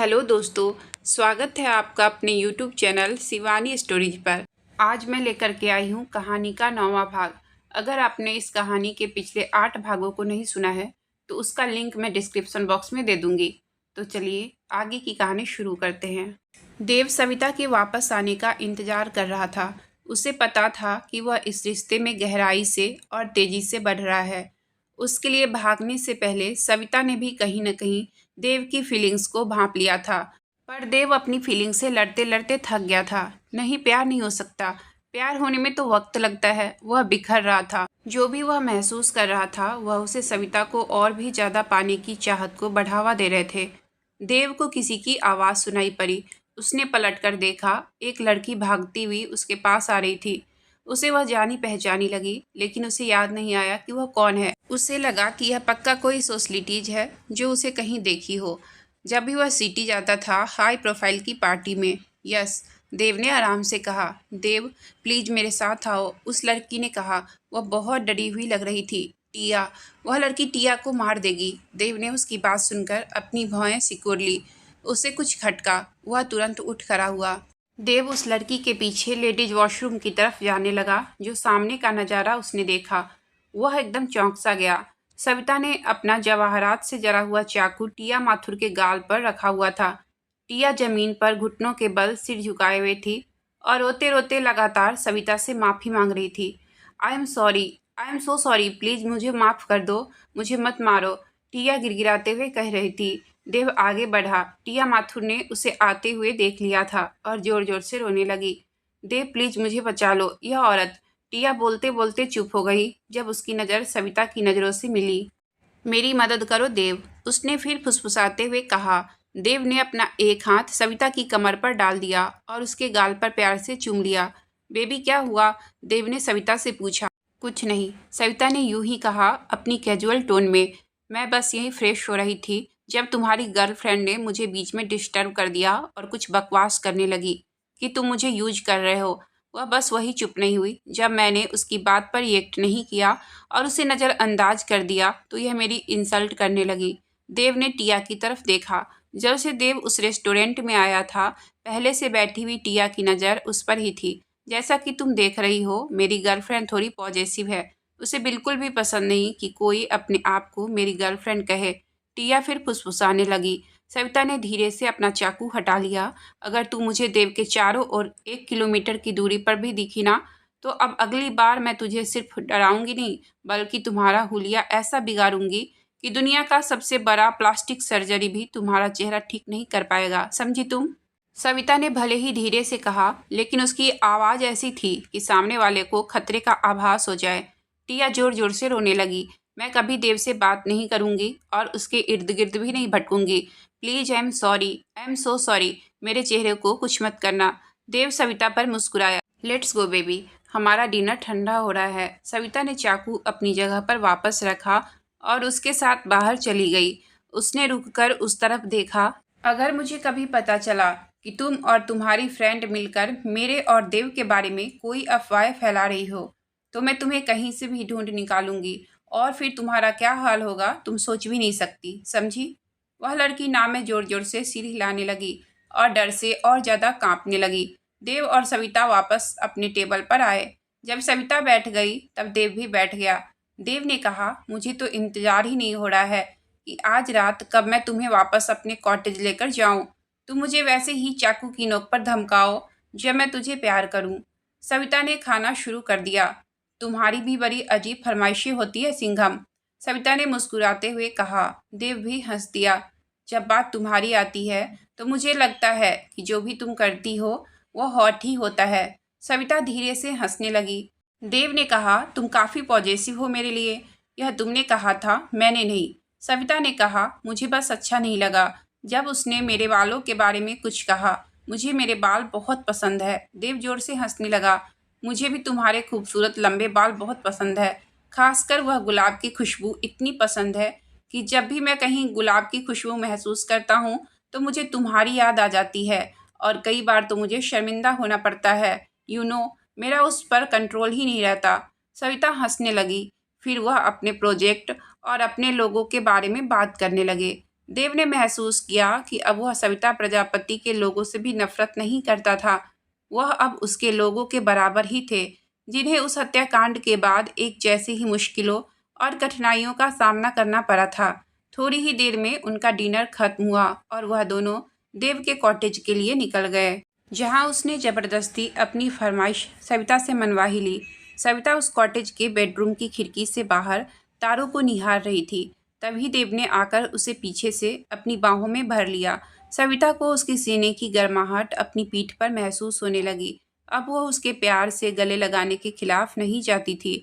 Hello दोस्तों, स्वागत है आपका अपने YouTube चैनल शिवानी स्टोरीज पर। आज मैं लेकर के आई हूँ कहानी का 9वां भाग। अगर आपने इस कहानी के पिछले 8 भागों को नहीं सुना है तो उसका लिंक मैं डिस्क्रिप्शन बॉक्स में दे दूँगी। तो चलिए आगे की कहानी शुरू करते हैं। देव सविता के वापस आने का इंतज़ार कर रहा था। उसे पता था कि वह इस रिश्ते में गहराई से और तेज़ी से बढ़ रहा है। उसके लिए भागने से पहले सविता ने भी कहीं न कहीं देव की फीलिंग्स को भांप लिया था। पर देव अपनी फीलिंग से लड़ते लड़ते थक गया था। नहीं, प्यार नहीं हो सकता। प्यार होने में तो वक्त लगता है। वह बिखर रहा था। जो भी वह महसूस कर रहा था वह उसे सविता को और भी ज़्यादा पाने की चाहत को बढ़ावा दे रहे थे। देव को किसी की आवाज़ सुनाई पड़ी। उसने पलटकर देखा, एक लड़की भागती हुई उसके पास आ रही थी। उसे वह जानी पहचानी लगी, लेकिन उसे याद नहीं आया कि वह कौन है। उसे लगा कि यह पक्का कोई सोशलिटीज है जो उसे कहीं देखी हो। जब भी वह सिटी जाता था हाई प्रोफाइल की पार्टी में। यस, देव ने आराम से कहा। देव, प्लीज़ मेरे साथ आओ, उस लड़की ने कहा। वह बहुत डरी हुई लग रही थी। टिया, वह लड़की टिया को मार देगी। देव ने उसकी बात सुनकर अपनी भौहें सिकोड़ ली। उसे कुछ खटका। वह तुरंत उठ खड़ा हुआ। देव उस लड़की के पीछे लेडीज वॉशरूम की तरफ जाने लगा। जो सामने का नज़ारा उसने देखा वह एकदम चौंक सा गया। सविता ने अपना जवाहरात से जरा हुआ चाकू टिया माथुर के गाल पर रखा हुआ था। टिया जमीन पर घुटनों के बल सिर झुकाए हुए थी और रोते रोते लगातार सविता से माफ़ी मांग रही थी। आई am sorry, I am so sorry, please मुझे माफ़ कर दो, मुझे मत मारो, टिया गिड़गिड़ाते हुए कह रही थी। देव आगे बढ़ा। टिया माथुर ने उसे आते हुए देख लिया था और ज़ोर ज़ोर से रोने लगी। देव, प्लीज़ मुझे बचा लो, यह औरत। टिया बोलते बोलते चुप हो गई जब उसकी नज़र सविता की नज़रों से मिली। मेरी मदद करो देव, उसने फिर फुसफुसाते हुए कहा। देव ने अपना एक हाथ सविता की कमर पर डाल दिया और उसके गाल पर प्यार से चूम लिया। बेबी, क्या हुआ? देव ने सविता से पूछा। कुछ नहीं, सविता ने यूं ही कहा अपनी कैजुअल टोन में। मैं बस यहीं फ्रेश हो रही थी जब तुम्हारी गर्लफ्रेंड ने मुझे बीच में डिस्टर्ब कर दिया और कुछ बकवास करने लगी कि तुम मुझे यूज कर रहे हो। वह बस वही चुप नहीं हुई जब मैंने उसकी बात पर रिएक्ट नहीं किया और उसे नज़रअंदाज कर दिया तो यह मेरी इंसल्ट करने लगी। देव ने टिया की तरफ देखा। जब से देव उस रेस्टोरेंट में आया था पहले से बैठी हुई टिया की नज़र उस पर ही थी। जैसा कि तुम देख रही हो, मेरी गर्लफ्रेंड थोड़ी पॉजेसिव है। उसे बिल्कुल भी पसंद नहीं कि कोई अपने आप को मेरी गर्लफ्रेंड कहे। टिया फिर फुसफुसाने लगी। सविता ने धीरे से अपना चाकू हटा लिया। अगर तू मुझे देव के चारों ओर 1 किलोमीटर की दूरी पर भी दिखी ना तो अब अगली बार मैं तुझे सिर्फ डराऊंगी नहीं बल्कि तुम्हारा हुलिया ऐसा बिगाड़ूंगी कि दुनिया का सबसे बड़ा प्लास्टिक सर्जरी भी तुम्हारा चेहरा ठीक नहीं कर पाएगा, समझी तुम? सविता ने भले ही धीरे से कहा, लेकिन उसकी आवाज़ ऐसी थी कि सामने वाले को खतरे का आभास हो जाए। टिया जोर जोर से रोने लगी। मैं कभी देव से बात नहीं करूंगी और उसके इर्द गिर्द भी नहीं भटकूंगी। Please, I am sorry, I am so sorry, मेरे चेहरे को कुछ मत करना। देव सविता पर मुस्कुराया। लेट्स गो बेबी, हमारा डिनर ठंडा हो रहा है। सविता ने चाकू अपनी जगह पर वापस रखा और उसके साथ बाहर चली गई। उसने रुककर उस तरफ देखा। अगर मुझे कभी पता चला कि तुम और तुम्हारी फ्रेंड मिलकर मेरे और देव के बारे में कोई अफवाह फैला रही हो तो मैं तुम्हें कहीं से भी ढूंढ निकालूंगी और फिर तुम्हारा क्या हाल होगा तुम सोच भी नहीं सकती, समझी? वह लड़की नाम में जोर जोर से सिर हिलाने लगी और डर से और ज़्यादा कांपने लगी। देव और सविता वापस अपने टेबल पर आए। जब सविता बैठ गई तब देव भी बैठ गया। देव ने कहा, मुझे तो इंतजार ही नहीं हो रहा है कि आज रात कब मैं तुम्हें वापस अपने कॉटेज लेकर जाऊं। तुम मुझे वैसे ही चाकू की नोक पर धमकाओ जब मैं तुझे प्यार करूं। सविता ने खाना शुरू कर दिया। तुम्हारी भी बड़ी अजीब फरमाइशें होती है सिंघम, सविता ने मुस्कुराते हुए कहा। देव भी हंस दिया। जब बात तुम्हारी आती है तो मुझे लगता है कि जो भी तुम करती हो वह हॉट ही होता है। सविता धीरे से हंसने लगी। देव ने कहा, तुम काफ़ी पॉजेसिव हो मेरे लिए। यह तुमने कहा था, मैंने नहीं। सविता ने कहा, मुझे बस अच्छा नहीं लगा जब उसने मेरे बालों के बारे में कुछ कहा। मुझे मेरे बाल बहुत पसंद है। देव जोर से हंसने लगा। मुझे भी तुम्हारे खूबसूरत लंबे बाल बहुत पसंद है। खासकर वह गुलाब की खुशबू इतनी पसंद है कि जब भी मैं कहीं गुलाब की खुशबू महसूस करता हूँ तो मुझे तुम्हारी याद आ जाती है और कई बार तो मुझे शर्मिंदा होना पड़ता है। मेरा उस पर कंट्रोल ही नहीं रहता। सविता हंसने लगी। फिर वह अपने प्रोजेक्ट और अपने लोगों के बारे में बात करने लगे। देव ने महसूस किया कि अब वह सविता प्रजापति के लोगों से भी नफरत नहीं करता था। वह अब उसके लोगों के बराबर ही थे, जिन्हें उस हत्याकांड के बाद एक जैसी ही मुश्किलों और कठिनाइयों का सामना करना पड़ा था। थोड़ी ही देर में उनका डिनर खत्म हुआ और वह दोनों देव के कॉटेज के लिए निकल गए, जहां उसने जबरदस्ती अपनी फरमाइश सविता से मनवा ही ली। सविता उस कॉटेज के बेडरूम की खिड़की से बाहर तारों को निहार रही थी। तभी देव ने आकर उसे पीछे से अपनी बाहों में भर लिया। सविता को उसके सीने की गर्माहट अपनी पीठ पर महसूस होने लगी। अब वह उसके प्यार से गले लगाने के खिलाफ नहीं जाती थी।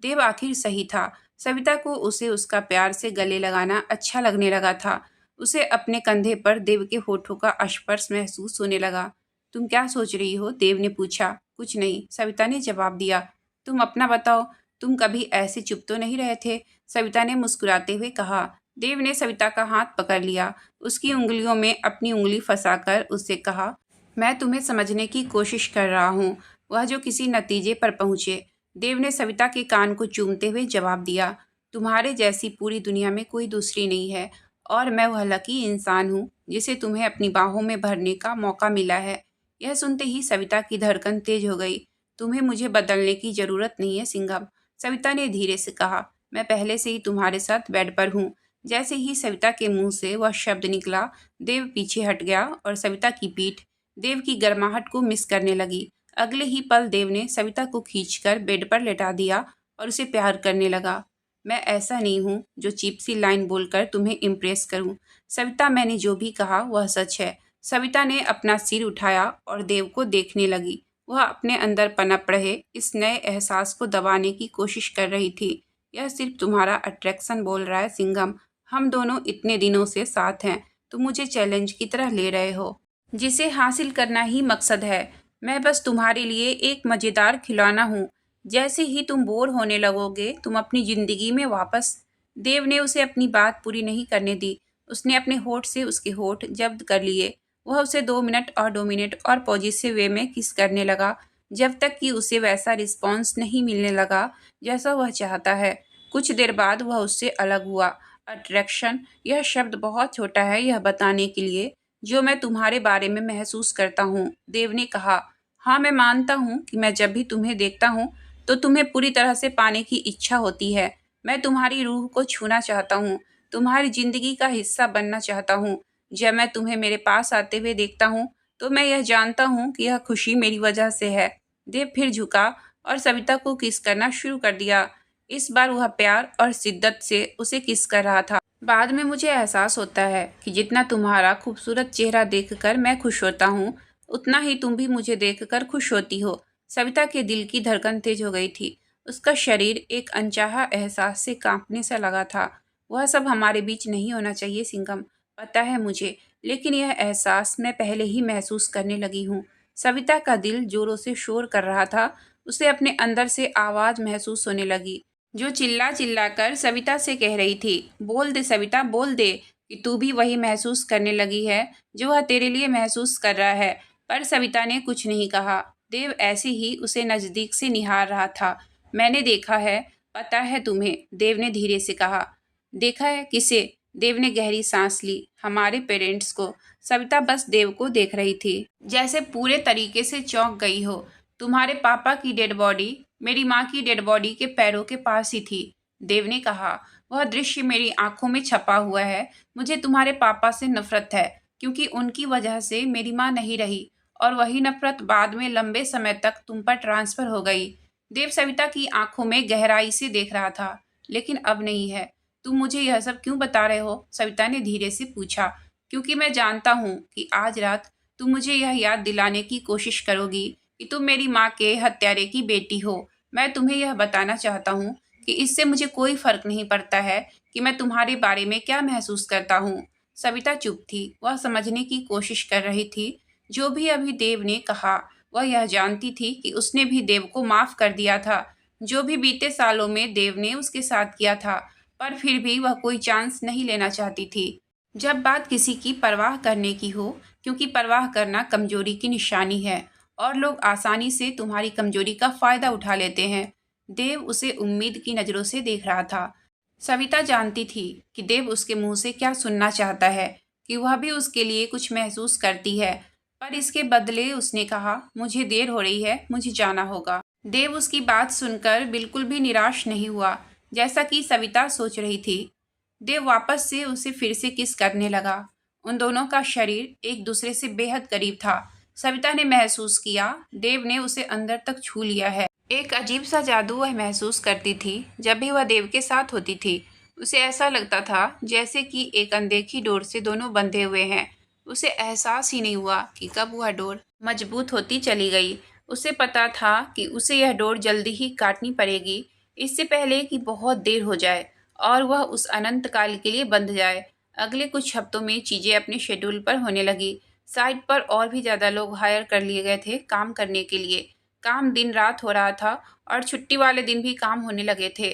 देव आखिर सही था। सविता को उसे उसका प्यार से गले लगाना अच्छा लगने लगा था। उसे अपने कंधे पर देव के होठों का स्पर्श महसूस होने लगा। तुम क्या सोच रही हो? देव ने पूछा। कुछ नहीं, सविता ने जवाब दिया। तुम अपना बताओ, तुम कभी ऐसे चुप तो नहीं रहे थे, सविता ने मुस्कुराते हुए कहा। देव ने सविता का हाथ पकड़ लिया, उसकी उंगलियों में अपनी उंगली फंसाकर उससे कहा, मैं तुम्हें समझने की कोशिश कर रहा हूँ, वह जो किसी नतीजे पर पहुँचे। देव ने सविता के कान को चूमते हुए जवाब दिया, तुम्हारे जैसी पूरी दुनिया में कोई दूसरी नहीं है और मैं वह लकी इंसान हूँ जिसे तुम्हें अपनी बाहों में भरने का मौका मिला है। यह सुनते ही सविता की धड़कन तेज हो गई। तुम्हें मुझे बदलने की जरूरत नहीं है सिंघम, सविता ने धीरे से कहा। मैं पहले से ही तुम्हारे साथ बेड पर हूँ। जैसे ही सविता के मुंह से वह शब्द निकला, देव पीछे हट गया और सविता की पीठ देव की गर्माहट को मिस करने लगी। अगले ही पल देव ने सविता को खींचकर बेड पर लेटा दिया और उसे प्यार करने लगा। मैं ऐसा नहीं हूँ जो चीप सी लाइन बोलकर तुम्हें इम्प्रेस करूँ। सविता, मैंने जो भी कहा वह सच है। सविता ने अपना सिर उठाया और देव को देखने लगी। वह अपने अंदर पनप रहे इस नए एहसास को दबाने की कोशिश कर रही थी। यह सिर्फ तुम्हारा अट्रैक्शन बोल रहा है सिंघम। हम दोनों इतने दिनों से साथ हैं, तुम मुझे चैलेंज की तरह ले रहे हो, जिसे हासिल करना ही मकसद है। मैं बस तुम्हारे लिए एक मज़ेदार खिलौना हूँ। जैसे ही तुम बोर होने लगोगे, तुम अपनी ज़िंदगी में वापस। देव ने उसे अपनी बात पूरी नहीं करने दी। उसने अपने होठ से उसके होठ जब्त कर लिए। वह उसे 2 मिनट और 2 मिनट और पॉजिटिव वे में किस करने लगा, जब तक कि उसे वैसा रिस्पॉन्स नहीं मिलने लगा जैसा वह चाहता है। कुछ देर बाद वह उससे अलग हुआ। अट्रैक्शन, यह शब्द बहुत छोटा है यह बताने के लिए जो मैं तुम्हारे बारे में महसूस करता हूँ, देव ने कहा। हाँ, मैं मानता हूँ कि मैं जब भी तुम्हें देखता हूँ तो तुम्हें पूरी तरह से पाने की इच्छा होती है। मैं तुम्हारी रूह को छूना चाहता हूँ, तुम्हारी जिंदगी का हिस्सा बनना चाहता हूँ। जब मैं तुम्हें मेरे पास आते हुए देखता हूँ तो मैं यह जानता हूँ कि यह खुशी मेरी वजह से है। देव फिर झुका और सविता को किस करना शुरू कर दिया। इस बार वह प्यार और शिद्दत से उसे किस कर रहा था। बाद में मुझे एहसास होता है कि जितना तुम्हारा खूबसूरत चेहरा देखकर मैं खुश होता हूँ, उतना ही तुम भी मुझे देखकर खुश होती हो। सविता के दिल की धड़कन तेज हो गई थी। उसका शरीर एक अनचाहा एहसास से कांपने सा लगा था। वह सब हमारे बीच नहीं होना चाहिए सिंघम, पता है मुझे, लेकिन यह एहसास मैं पहले ही महसूस करने लगी हूँ। सविता का दिल जोरों से शोर कर रहा था। उसे अपने अंदर से आवाज़ महसूस होने लगी जो चिल्ला चिल्ला कर सविता से कह रही थी, बोल दे सविता, बोल दे कि तू भी वही महसूस करने लगी है जो वह तेरे लिए महसूस कर रहा है। पर सविता ने कुछ नहीं कहा। देव ऐसे ही उसे नज़दीक से निहार रहा था। मैंने देखा है, पता है तुम्हें, देव ने धीरे से कहा। देखा है किसे? देव ने गहरी सांस ली। हमारे पेरेंट्स को। सविता बस देव को देख रही थी, जैसे पूरे तरीके से चौंक गई हो। तुम्हारे पापा की डेड बॉडी मेरी माँ की डेड बॉडी के पैरों के पास ही थी, देव ने कहा। वह दृश्य मेरी आंखों में छपा हुआ है। मुझे तुम्हारे पापा से नफरत है क्योंकि उनकी वजह से मेरी माँ नहीं रही और वही नफरत बाद में लंबे समय तक तुम पर ट्रांसफर हो गई। देव सविता की आंखों में गहराई से देख रहा था। लेकिन अब नहीं है। तुम मुझे यह सब क्यों बता रहे हो? सविता ने धीरे से पूछा। क्योंकि मैं जानता हूँ कि आज रात तुम मुझे यह याद दिलाने की कोशिश करोगी कि तुम मेरी माँ के हत्यारे की बेटी हो। मैं तुम्हें यह बताना चाहता हूँ कि इससे मुझे कोई फर्क नहीं पड़ता है कि मैं तुम्हारे बारे में क्या महसूस करता हूँ। सविता चुप थी। वह समझने की कोशिश कर रही थी। जो भी अभी देव ने कहा, वह यह जानती थी कि उसने भी देव को माफ कर दिया था। जो भी बीते सालों में देव ने उसके साथ किया था, पर फिर भी वह कोई चांस नहीं लेना चाहती थी। जब बात किसी की परवाह करने की हो, क्योंकि परवाह करना कमजोरी की निशानी है और लोग आसानी से तुम्हारी कमजोरी का फायदा उठा लेते हैं। देव उसे उम्मीद की नज़रों से देख रहा था। सविता जानती थी कि देव उसके मुंह से क्या सुनना चाहता है, कि वह भी उसके लिए कुछ महसूस करती है, पर इसके बदले उसने कहा, मुझे देर हो रही है, मुझे जाना होगा। देव उसकी बात सुनकर बिल्कुल भी निराश नहीं हुआ, जैसा कि सविता सोच रही थी। देव वापस से उसे फिर से किस करने लगा। उन दोनों का शरीर एक दूसरे से बेहद करीब था। सविता ने महसूस किया देव ने उसे अंदर तक छू लिया है। एक अजीब सा जादू वह महसूस करती थी जब भी वह देव के साथ होती थी। उसे ऐसा लगता था जैसे कि एक अनदेखी डोर से दोनों बंधे हुए हैं। उसे एहसास ही नहीं हुआ कि कब वह डोर मजबूत होती चली गई। उसे पता था कि उसे यह डोर जल्दी ही काटनी पड़ेगी, इससे पहले कि बहुत देर हो जाए और वह उस अनंत काल के लिए बंध जाए। अगले कुछ हफ्तों में चीज़ें अपने शेड्यूल पर होने लगी। साइट पर और भी ज़्यादा लोग हायर कर लिए गए थे काम करने के लिए। काम दिन रात हो रहा था और छुट्टी वाले दिन भी काम होने लगे थे।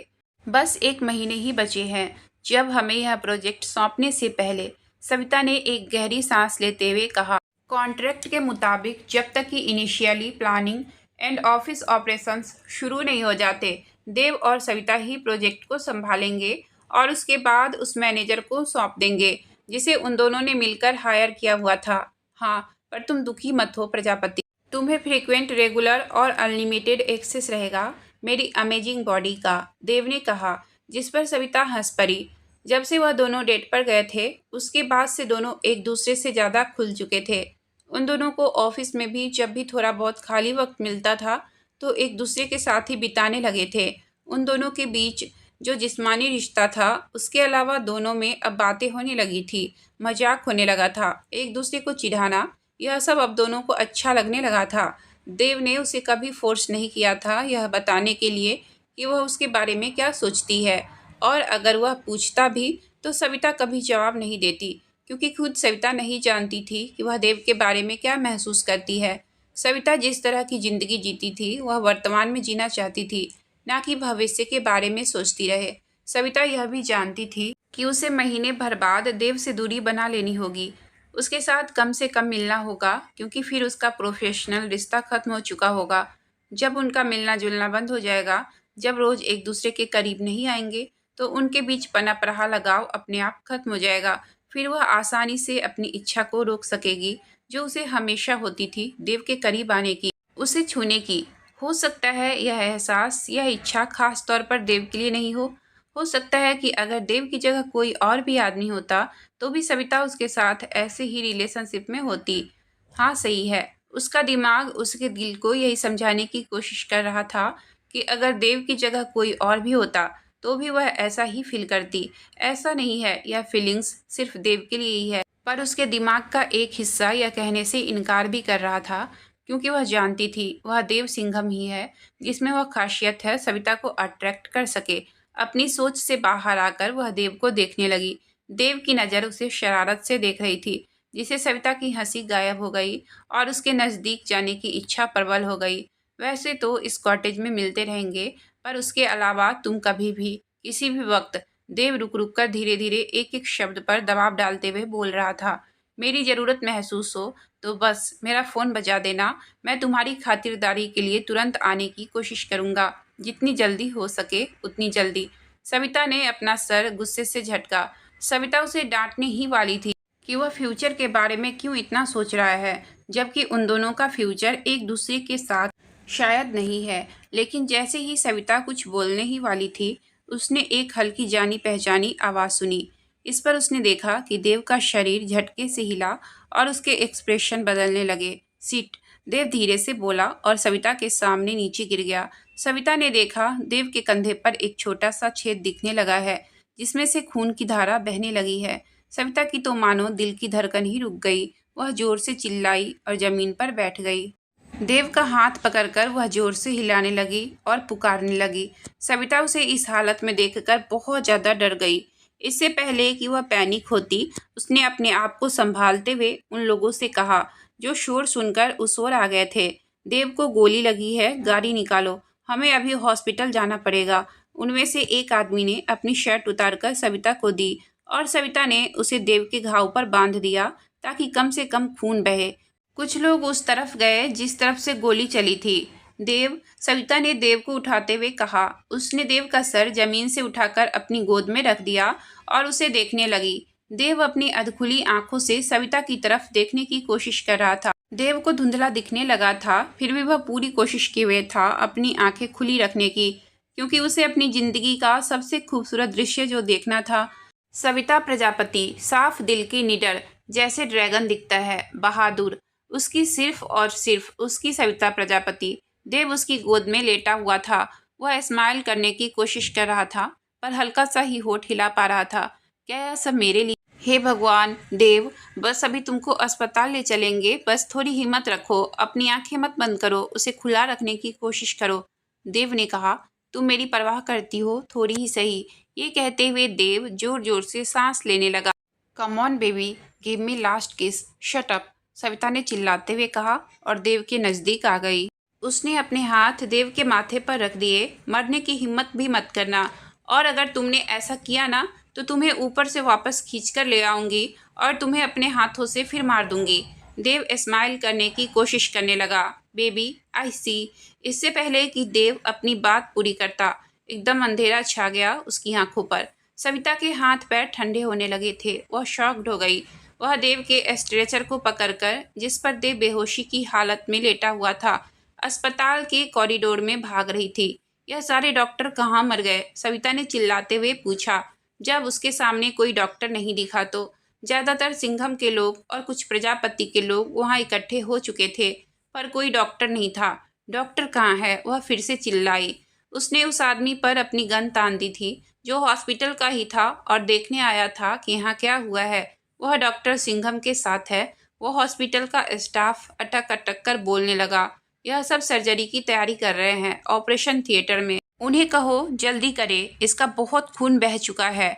बस 1 महीने ही बचे हैं जब हमें यह प्रोजेक्ट सौंपने से पहले, सविता ने एक गहरी सांस लेते हुए कहा, कॉन्ट्रैक्ट के मुताबिक जब तक कि initially planning and office operations शुरू नहीं हो जाते, देव और सविता ही प्रोजेक्ट को संभालेंगे और उसके बाद उस मैनेजर को सौंप देंगे जिसे उन दोनों ने मिलकर हायर किया हुआ था। हाँ, पर तुम दुखी मत हो प्रजापति, तुम्हें फ्रीक्वेंट, रेगुलर और अनलिमिटेड एक्सेस रहेगा मेरी अमेजिंग बॉडी का, देव ने कहा, जिस पर सविता हंस पड़ी। जब से वह दोनों डेट पर गए थे उसके बाद से दोनों एक दूसरे से ज़्यादा खुल चुके थे। उन दोनों को ऑफिस में भी जब भी थोड़ा बहुत खाली वक्त मिलता था तो एक दूसरे के साथ ही बिताने लगे थे। उन दोनों के बीच जो जिस्मानी रिश्ता था उसके अलावा दोनों में अब बातें होने लगी थी, मजाक होने लगा था, एक दूसरे को चिढ़ाना, यह सब अब दोनों को अच्छा लगने लगा था। देव ने उसे कभी फोर्स नहीं किया था यह बताने के लिए कि वह उसके बारे में क्या सोचती है, और अगर वह पूछता भी तो सविता कभी जवाब नहीं देती, क्योंकि खुद सविता नहीं जानती थी कि वह देव के बारे में क्या महसूस करती है। सविता जिस तरह की जिंदगी जीती थी वह वर्तमान में जीना चाहती थी, ना कि भविष्य के बारे में सोचती रहे। सविता यह भी जानती थी कि उसे महीने भर बाद देव से दूरी बना लेनी होगी, उसके साथ कम से कम मिलना होगा, क्योंकि फिर उसका प्रोफेशनल रिश्ता खत्म हो चुका होगा। जब उनका मिलना जुलना बंद हो जाएगा, जब रोज एक दूसरे के करीब नहीं आएंगे, तो उनके बीच पनप रहा लगाव अपने आप खत्म हो जाएगा। फिर वह आसानी से अपनी इच्छा को रोक सकेगी जो उसे हमेशा होती थी, देव के करीब आने की, उसे छूने की। हो सकता है यह एहसास, यह इच्छा खास तौर पर देव के लिए नहीं हो सकता है कि अगर देव की जगह कोई और भी आदमी होता तो भी सविता उसके साथ ऐसे ही रिलेशनशिप में होती। हाँ, सही है, उसका दिमाग उसके दिल को यही समझाने की कोशिश कर रहा था कि अगर देव की जगह कोई और भी होता तो भी वह ऐसा ही फील करती। ऐसा नहीं है, यह फीलिंग्स सिर्फ देव के लिए ही है, पर उसके दिमाग का एक हिस्सा यह कहने से इनकार भी कर रहा था, क्योंकि वह जानती थी वह देव सिंघम ही है जिसमें वह खासियत है सविता को अट्रैक्ट कर सके। अपनी सोच से बाहर आकर वह देव को देखने लगी। देव की नज़र उसे शरारत से देख रही थी, जिससे सविता की हंसी गायब हो गई और उसके नज़दीक जाने की इच्छा प्रबल हो गई। वैसे तो इस कॉटेज में मिलते रहेंगे, पर उसके अलावा तुम कभी भी किसी भी वक्त, देव रुक रुक कर धीरे धीरे एक एक शब्द पर दबाव डालते हुए बोल रहा था, मेरी ज़रूरत महसूस हो तो बस मेरा फ़ोन बजा देना, मैं तुम्हारी खातिरदारी के लिए तुरंत आने की कोशिश करूँगा, जितनी जल्दी हो सके उतनी जल्दी। सविता ने अपना सर गुस्से से झटका। सविता उसे डांटने ही वाली थी कि वह फ्यूचर के बारे में क्यों इतना सोच रहा है, जबकि उन दोनों का फ्यूचर एक दूसरे के साथ शायद नहीं है। लेकिन जैसे ही सविता कुछ बोलने ही वाली थी, उसने एक हल्की जानी पहचानी आवाज़ सुनी। इस पर उसने देखा कि देव का शरीर झटके से हिला और उसके एक्सप्रेशन बदलने लगे। सीट, देव धीरे से बोला और सविता के सामने नीचे गिर गया। सविता ने देखा देव के कंधे पर एक छोटा सा छेद दिखने लगा है, जिसमें से खून की धारा बहने लगी है। सविता की तो मानो दिल की धड़कन ही रुक गई। वह जोर से चिल्लाई और जमीन पर बैठ गई। देव का हाथ पकड़कर वह जोर से हिलाने लगी और पुकारने लगी। सविता उसे इस हालत में देखकर बहुत ज़्यादा डर गई। इससे पहले कि वह पैनिक होती, उसने अपने आप को संभालते हुए उन लोगों से कहा जो शोर सुनकर उस ओर आ गए थे, देव को गोली लगी है, गाड़ी निकालो, हमें अभी हॉस्पिटल जाना पड़ेगा। उनमें से एक आदमी ने अपनी शर्ट उतारकर सविता को दी और सविता ने उसे देव के घाव पर बांध दिया ताकि कम से कम खून बहे। कुछ लोग उस तरफ गए जिस तरफ से गोली चली थी। देव, सविता ने देव को उठाते हुए कहा। उसने देव का सर जमीन से उठाकर अपनी गोद में रख दिया और उसे देखने लगी। देव अपनी अधखुली आंखों से सविता की तरफ देखने की कोशिश कर रहा था। देव को धुंधला दिखने लगा था, फिर भी वह पूरी कोशिश किए हुए था अपनी आंखें खुली रखने की, क्योंकि उसे अपनी जिंदगी का सबसे खूबसूरत दृश्य जो देखना था। सविता प्रजापति साफ दिल की निडर, जैसे ड्रैगन दिखता है, बहादुर, उसकी सिर्फ और सिर्फ उसकी सविता प्रजापति। देव उसकी गोद में लेटा हुआ था। वह स्माइल करने की कोशिश कर रहा था, पर हल्का सा ही होठ हिला पा रहा था। क्या यह सब मेरे लिए? हे भगवान! देव, बस अभी तुमको अस्पताल ले चलेंगे, बस थोड़ी हिम्मत रखो, अपनी आंखें मत बंद करो, उसे खुला रखने की कोशिश करो। देव ने कहा। तुम मेरी परवाह करती हो, थोड़ी ही सही। ये कहते हुए देव जोर जोर से सांस लेने लगा। Come on baby, give me last किस। शट अप, सविता ने चिल्लाते हुए कहा और देव के नजदीक आ गई। उसने अपने हाथ देव के माथे पर रख दिए। मरने की हिम्मत भी मत करना, और अगर तुमने ऐसा किया ना तो तुम्हें ऊपर से वापस खींचकर ले आऊंगी और तुम्हें अपने हाथों से फिर मार दूंगी। देव स्माइल करने की कोशिश करने लगा। बेबी, आई सी। इससे पहले कि देव अपनी बात पूरी करता, एकदम अंधेरा छा गया उसकी आंखों पर। सविता के हाथ पैर ठंडे होने लगे थे। वह शॉक्ड हो गई। वह देव के स्ट्रेचर को पकड़कर, जिस पर देव बेहोशी की हालत में लेटा हुआ था, अस्पताल के कॉरिडोर में भाग रही थी। यह सारे डॉक्टर कहाँ मर गए? सविता ने चिल्लाते हुए पूछा। जब उसके सामने कोई डॉक्टर नहीं दिखा तो ज्यादातर सिंघम के लोग और कुछ प्रजापति के लोग वहां इकट्ठे हो चुके थे, पर कोई डॉक्टर नहीं था। डॉक्टर कहाँ है? वह फिर से चिल्लाई। उसने उस आदमी पर अपनी गन तान दी थी, जो हॉस्पिटल का ही था और देखने आया था कि यहाँ क्या हुआ है। वह डॉक्टर सिंघम के साथ है। वो हॉस्पिटल का स्टाफ अटक अटक कर बोलने लगा। यह सब सर्जरी की तैयारी कर रहे हैं ऑपरेशन थिएटर में। उन्हें कहो जल्दी करे, इसका बहुत खून बह चुका है।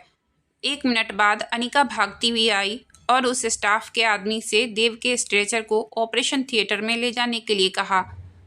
1 मिनट बाद अनिका भागती हुई आई और उस स्टाफ के आदमी से देव के स्ट्रेचर को ऑपरेशन थिएटर में ले जाने के लिए कहा।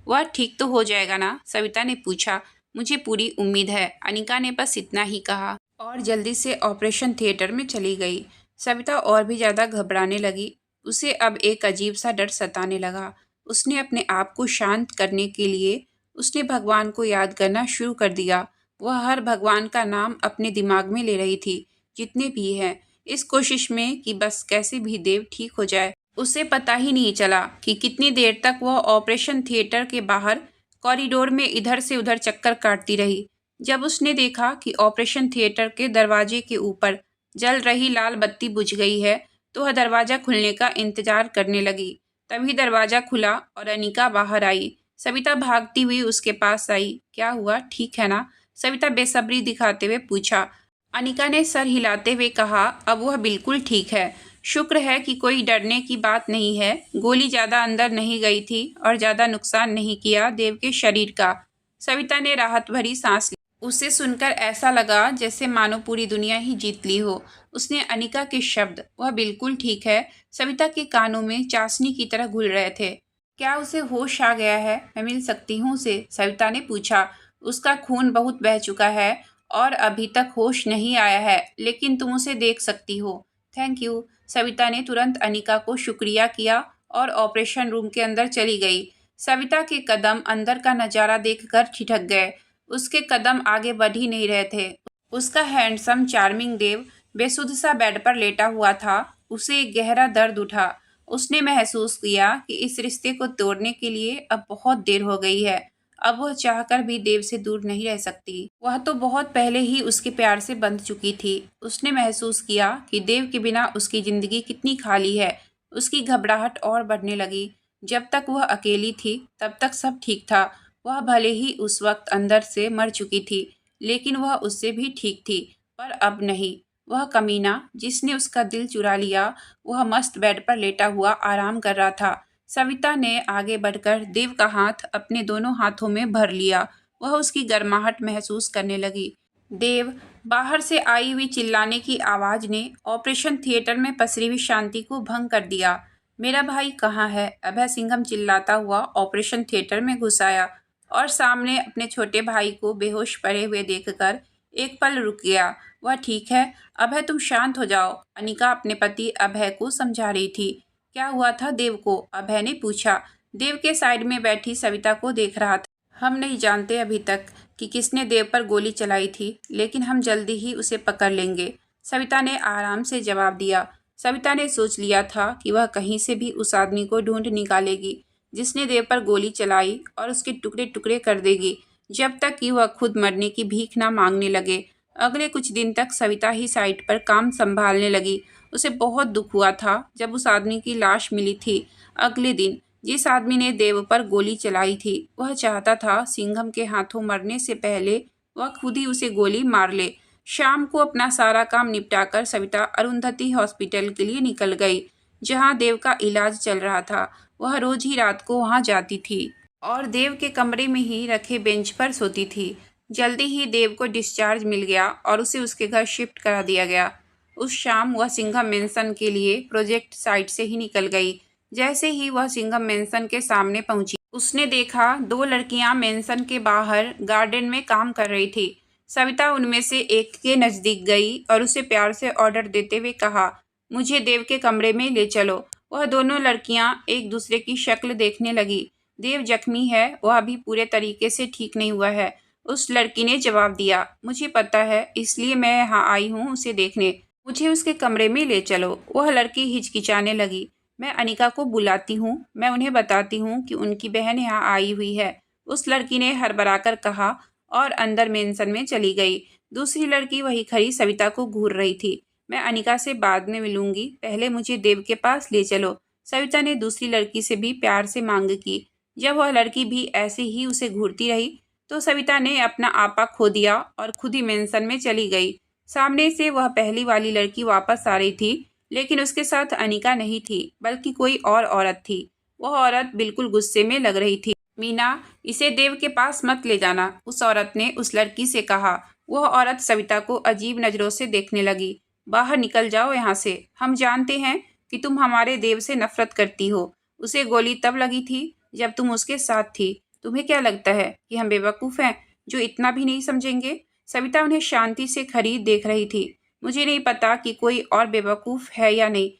वह ठीक तो हो जाएगा ना? सविता ने पूछा। मुझे पूरी उम्मीद है, अनिका ने बस इतना ही कहा और जल्दी से ऑपरेशन थिएटर में चली गई। सविता और भी ज़्यादा घबराने लगी। उसे अब एक अजीब सा डर सताने लगा। उसने अपने आप को शांत करने के लिए उसने भगवान को याद करना शुरू कर दिया। वह हर भगवान का नाम अपने दिमाग में ले रही थी, जितने भी हैं, इस कोशिश में कि बस कैसे भी देव ठीक हो जाए। उसे पता ही नहीं चला कि कितनी देर तक वह ऑपरेशन थिएटर के बाहर कॉरिडोर में इधर से उधर चक्कर काटती रही। जब उसने देखा कि ऑपरेशन थिएटर के दरवाजे के ऊपर जल रही लाल बत्ती बुझ गई है, तो वह दरवाजा खुलने का इंतजार करने लगी। तभी दरवाजा खुला और अनिका बाहर आई। सविता भागती हुई उसके पास आई। क्या हुआ, ठीक है ना? सविता बेसब्री दिखाते हुए पूछा। अनिका ने सर हिलाते हुए कहा, अब वह बिल्कुल ठीक है। शुक्र है कि कोई डरने की बात नहीं है। गोली ज़्यादा अंदर नहीं गई थी और ज़्यादा नुकसान नहीं किया देव के शरीर का। सविता ने राहत भरी सांस ली। उसे सुनकर ऐसा लगा जैसे मानो पूरी दुनिया ही जीत ली हो। उसने अनिका के शब्द, वह बिल्कुल ठीक है, सविता के कानों में चाशनी की तरह घुल रहे थे। क्या उसे होश आ गया है? मैं मिल सकती हूँ उसे? सविता ने पूछा। उसका खून बहुत बह चुका है और अभी तक होश नहीं आया है, लेकिन तुम उसे देख सकती हो। Thank you. सविता ने तुरंत अनिका को शुक्रिया किया और ऑपरेशन रूम के अंदर चली गई। सविता के कदम अंदर का नज़ारा देखकर ठिठक गए। उसके कदम आगे बढ़ ही नहीं रहे थे। उसका हैंडसम चार्मिंग देव बेसुध सा बेड पर लेटा हुआ था। उसे एक गहरा दर्द उठा। उसने महसूस किया कि इस रिश्ते को तोड़ने के लिए अब बहुत देर हो गई है। अब वह चाहकर भी देव से दूर नहीं रह सकती। वह तो बहुत पहले ही उसके प्यार से बंध चुकी थी। उसने महसूस किया कि देव के बिना उसकी जिंदगी कितनी खाली है। उसकी घबराहट और बढ़ने लगी। जब तक वह अकेली थी तब तक सब ठीक था। वह भले ही उस वक्त अंदर से मर चुकी थी, लेकिन वह उससे भी ठीक थी। पर अब नहीं। वह कमीना जिसने उसका दिल चुरा लिया, वह मस्त बेड पर लेटा हुआ आराम कर रहा था। सविता ने आगे बढ़कर देव का हाथ अपने दोनों हाथों में भर लिया। वह उसकी गर्माहट महसूस करने लगी। देव, बाहर से आई हुई चिल्लाने की आवाज ने ऑपरेशन थिएटर में पसरी हुई शांति को भंग कर दिया। मेरा भाई कहाँ है? अभय सिंघम चिल्लाता हुआ ऑपरेशन थिएटर में घुस आया और सामने अपने छोटे भाई को बेहोश पड़े हुए देखकर एक पल रुक गया। वह ठीक है? अभय, तुम शांत हो जाओ, अनिका अपने पति अभय को समझा रही थी। क्या हुआ था देव को? अभय ने पूछा। देव के साइड में बैठी सविता को देख रहा था। हम नहीं जानते अभी तक कि किसने देव पर गोली चलाई थी, लेकिन हम जल्दी ही उसे पकड़ लेंगे, सविता ने आराम से जवाब दिया। सविता ने सोच लिया था कि वह कहीं से भी उस आदमी को ढूंढ निकालेगी जिसने देव पर गोली चलाई और उसके टुकड़े टुकड़े कर देगी, जब तक कि वह खुद मरने की भीख ना मांगने लगे। अगले कुछ दिन तक सविता ही साइट पर काम संभालने लगी। उसे बहुत दुख हुआ था जब उस आदमी की लाश मिली थी। अगले दिन जिस आदमी ने देव पर गोली चलाई थी, वह चाहता था सिंघम के हाथों मरने से पहले वह खुद ही उसे गोली मार ले। शाम को अपना सारा काम निपटाकर सविता अरुंधति हॉस्पिटल के लिए निकल गई, जहां देव का इलाज चल रहा था। वह रोज ही रात को वहां जाती थी और देव के कमरे में ही रखे बेंच पर सोती थी। जल्दी ही देव को डिस्चार्ज मिल गया और उसे उसके घर शिफ्ट करा दिया गया। उस शाम वह सिंघम मेंशन के लिए प्रोजेक्ट साइट से ही निकल गई। जैसे ही वह सिंघम मेंशन के सामने पहुंची, उसने देखा 2 लड़कियां मेंशन के बाहर गार्डन में काम कर रही थी। सविता उनमें से एक के नज़दीक गई और उसे प्यार से ऑर्डर देते हुए कहा, मुझे देव के कमरे में ले चलो। वह दोनों लड़कियां एक दूसरे की शक्ल देखने लगी। देव जख्मी है, वह अभी पूरे तरीके से ठीक नहीं हुआ है, उस लड़की ने जवाब दिया। मुझे पता है, इसलिए मैं यहाँ आई हूँ उसे देखने। मुझे उसके कमरे में ले चलो। वह लड़की हिचकिचाने लगी। मैं अनिका को बुलाती हूँ, मैं उन्हें बताती हूँ कि उनकी बहन यहाँ आई हुई है, उस लड़की ने हड़बड़ाकर कहा और अंदर मेंशन में चली गई। दूसरी लड़की वही खड़ी सविता को घूर रही थी। मैं अनिका से बाद में मिलूंगी, पहले मुझे देव के पास ले चलो, सविता ने दूसरी लड़की से भी प्यार से मांग की। जब वह लड़की भी ऐसे ही उसे घूरती रही तो सविता ने अपना आपा खो दिया और खुद ही मेंशन में चली गई। सामने से वह पहली वाली लड़की वापस आ रही थी, लेकिन उसके साथ अनिका नहीं थी, बल्कि कोई और औरत थी। वह औरत बिल्कुल गुस्से में लग रही थी। मीना, इसे देव के पास मत ले जाना, उस औरत ने उस लड़की से कहा। वह औरत सविता को अजीब नज़रों से देखने लगी। बाहर निकल जाओ यहाँ से, हम जानते हैं कि तुम हमारे देव से नफरत करती हो। उसे गोली तब लगी थी जब तुम उसके साथ थी। तुम्हें क्या लगता है कि हम बेवकूफ़ हैं जो इतना भी नहीं समझेंगे? सविता उन्हें शांति से खड़ी देख रही थी। मुझे नहीं पता कि कोई और बेवकूफ़ है या नहीं,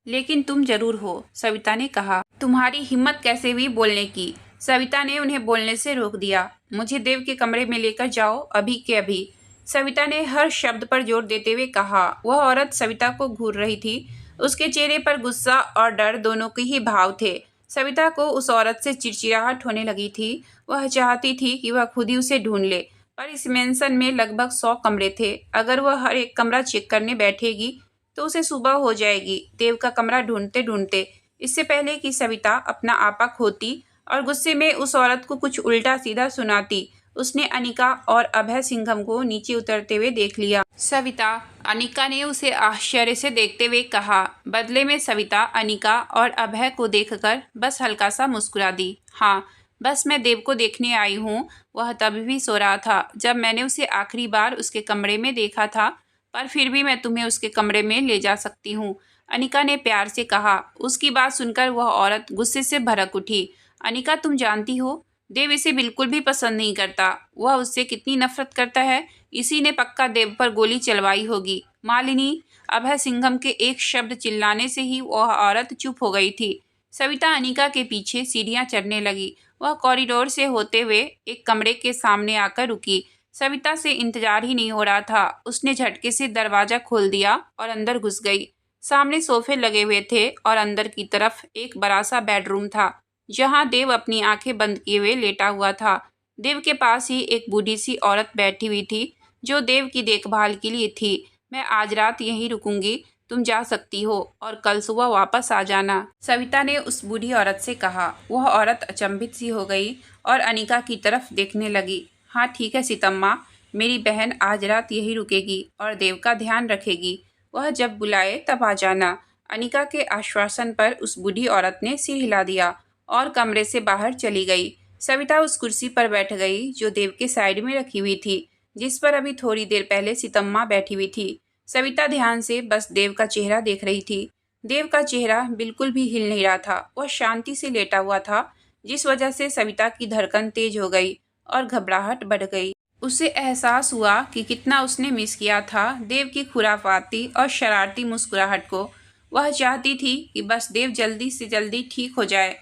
लेकिन तुम जरूर हो, सविता ने कहा। तुम्हारी हिम्मत कैसे हुई बोलने की? सविता ने उन्हें बोलने से रोक दिया। मुझे देव के कमरे में लेकर जाओ, अभी के अभी, सविता ने हर शब्द पर जोर देते हुए कहा। वह औरत सविता को घूर रही थी। उसके चेहरे पर गुस्सा और डर दोनों के ही भाव थे। सविता को उस औरत से चिड़चिड़ाहट होने लगी थी। वह चाहती थी कि वह खुद ही उसे ढूंढ ले, पर इस मेंशन में लगभग 100 कमरे थे। अगर वह हर एक कमरा चेक करने बैठेगी तो उसे सुबह हो जाएगी, देव का कमरा ढूंढते ढूंढते। इससे पहले कि सविता अपना आपा खोती और गुस्से में उस औरत को कुछ उल्टा सीधा सुनाती, उसने अनिका और अभय सिंघम को नीचे उतरते हुए देख लिया। सविता, अनिका ने उसे आश्चर्य से देखते हुए कहा। बदले में सविता अनिका और अभय को देखकर बस हल्का सा मुस्कुरा दी। हाँ, बस मैं देव को देखने आई हूँ। वह तभी भी सो रहा था जब मैंने उसे आखिरी बार उसके कमरे में देखा था, पर फिर भी मैं तुम्हें उसके कमरे में ले जा सकती हूँ, अनिका ने प्यार से कहा। उसकी बात सुनकर वह औरत गुस्से से भड़क उठी। अनिका, तुम जानती हो, देव इसे बिल्कुल भी पसंद नहीं करता। वह उससे कितनी नफरत करता है। इसी ने पक्का देव पर गोली चलवाई होगी। मालिनी, अभय सिंघम के एक शब्द चिल्लाने से ही वह औरत चुप हो गई थी। सविता अनिका के पीछे सीढ़ियां चढ़ने लगी। वह कॉरिडोर से होते हुए एक कमरे के सामने आकर रुकी। सविता से इंतजार ही नहीं हो रहा था। उसने झटके से दरवाजा खोल दिया और अंदर घुस गई। सामने सोफे लगे हुए थे और अंदर की तरफ एक बड़ा सा बेडरूम था, जहां देव अपनी आंखें बंद किए हुए लेटा हुआ था। देव के पास ही एक बूढ़ी सी औरत बैठी हुई थी, जो देव की देखभाल के लिए थी। मैं आज रात यहीं रुकूंगी, तुम जा सकती हो और कल सुबह वापस आ जाना, सविता ने उस बूढ़ी औरत से कहा। वह औरत अचंभित सी हो गई और अनिका की तरफ देखने लगी। हाँ ठीक है सीतम्मा, मेरी बहन आज रात यहीं रुकेगी और देव का ध्यान रखेगी। वह जब बुलाए तब आ जाना। अनिका के आश्वासन पर उस बूढ़ी औरत ने सिर हिला दिया और कमरे से बाहर चली गई। सविता उस कुर्सी पर बैठ गई जो देव के साइड में रखी हुई थी, जिस पर अभी थोड़ी देर पहले सीतम्मा बैठी हुई थी। सविता ध्यान से बस देव का चेहरा देख रही थी। देव का चेहरा बिल्कुल भी हिल नहीं रहा था। वह शांति से लेटा हुआ था, जिस वजह से सविता की धड़कन तेज हो गई और घबराहट बढ़ गई। उसे एहसास हुआ कि कितना उसने मिस किया था देव की खुराफाती और शरारती मुस्कुराहट को। वह चाहती थी कि बस देव जल्दी से जल्दी ठीक हो जाए।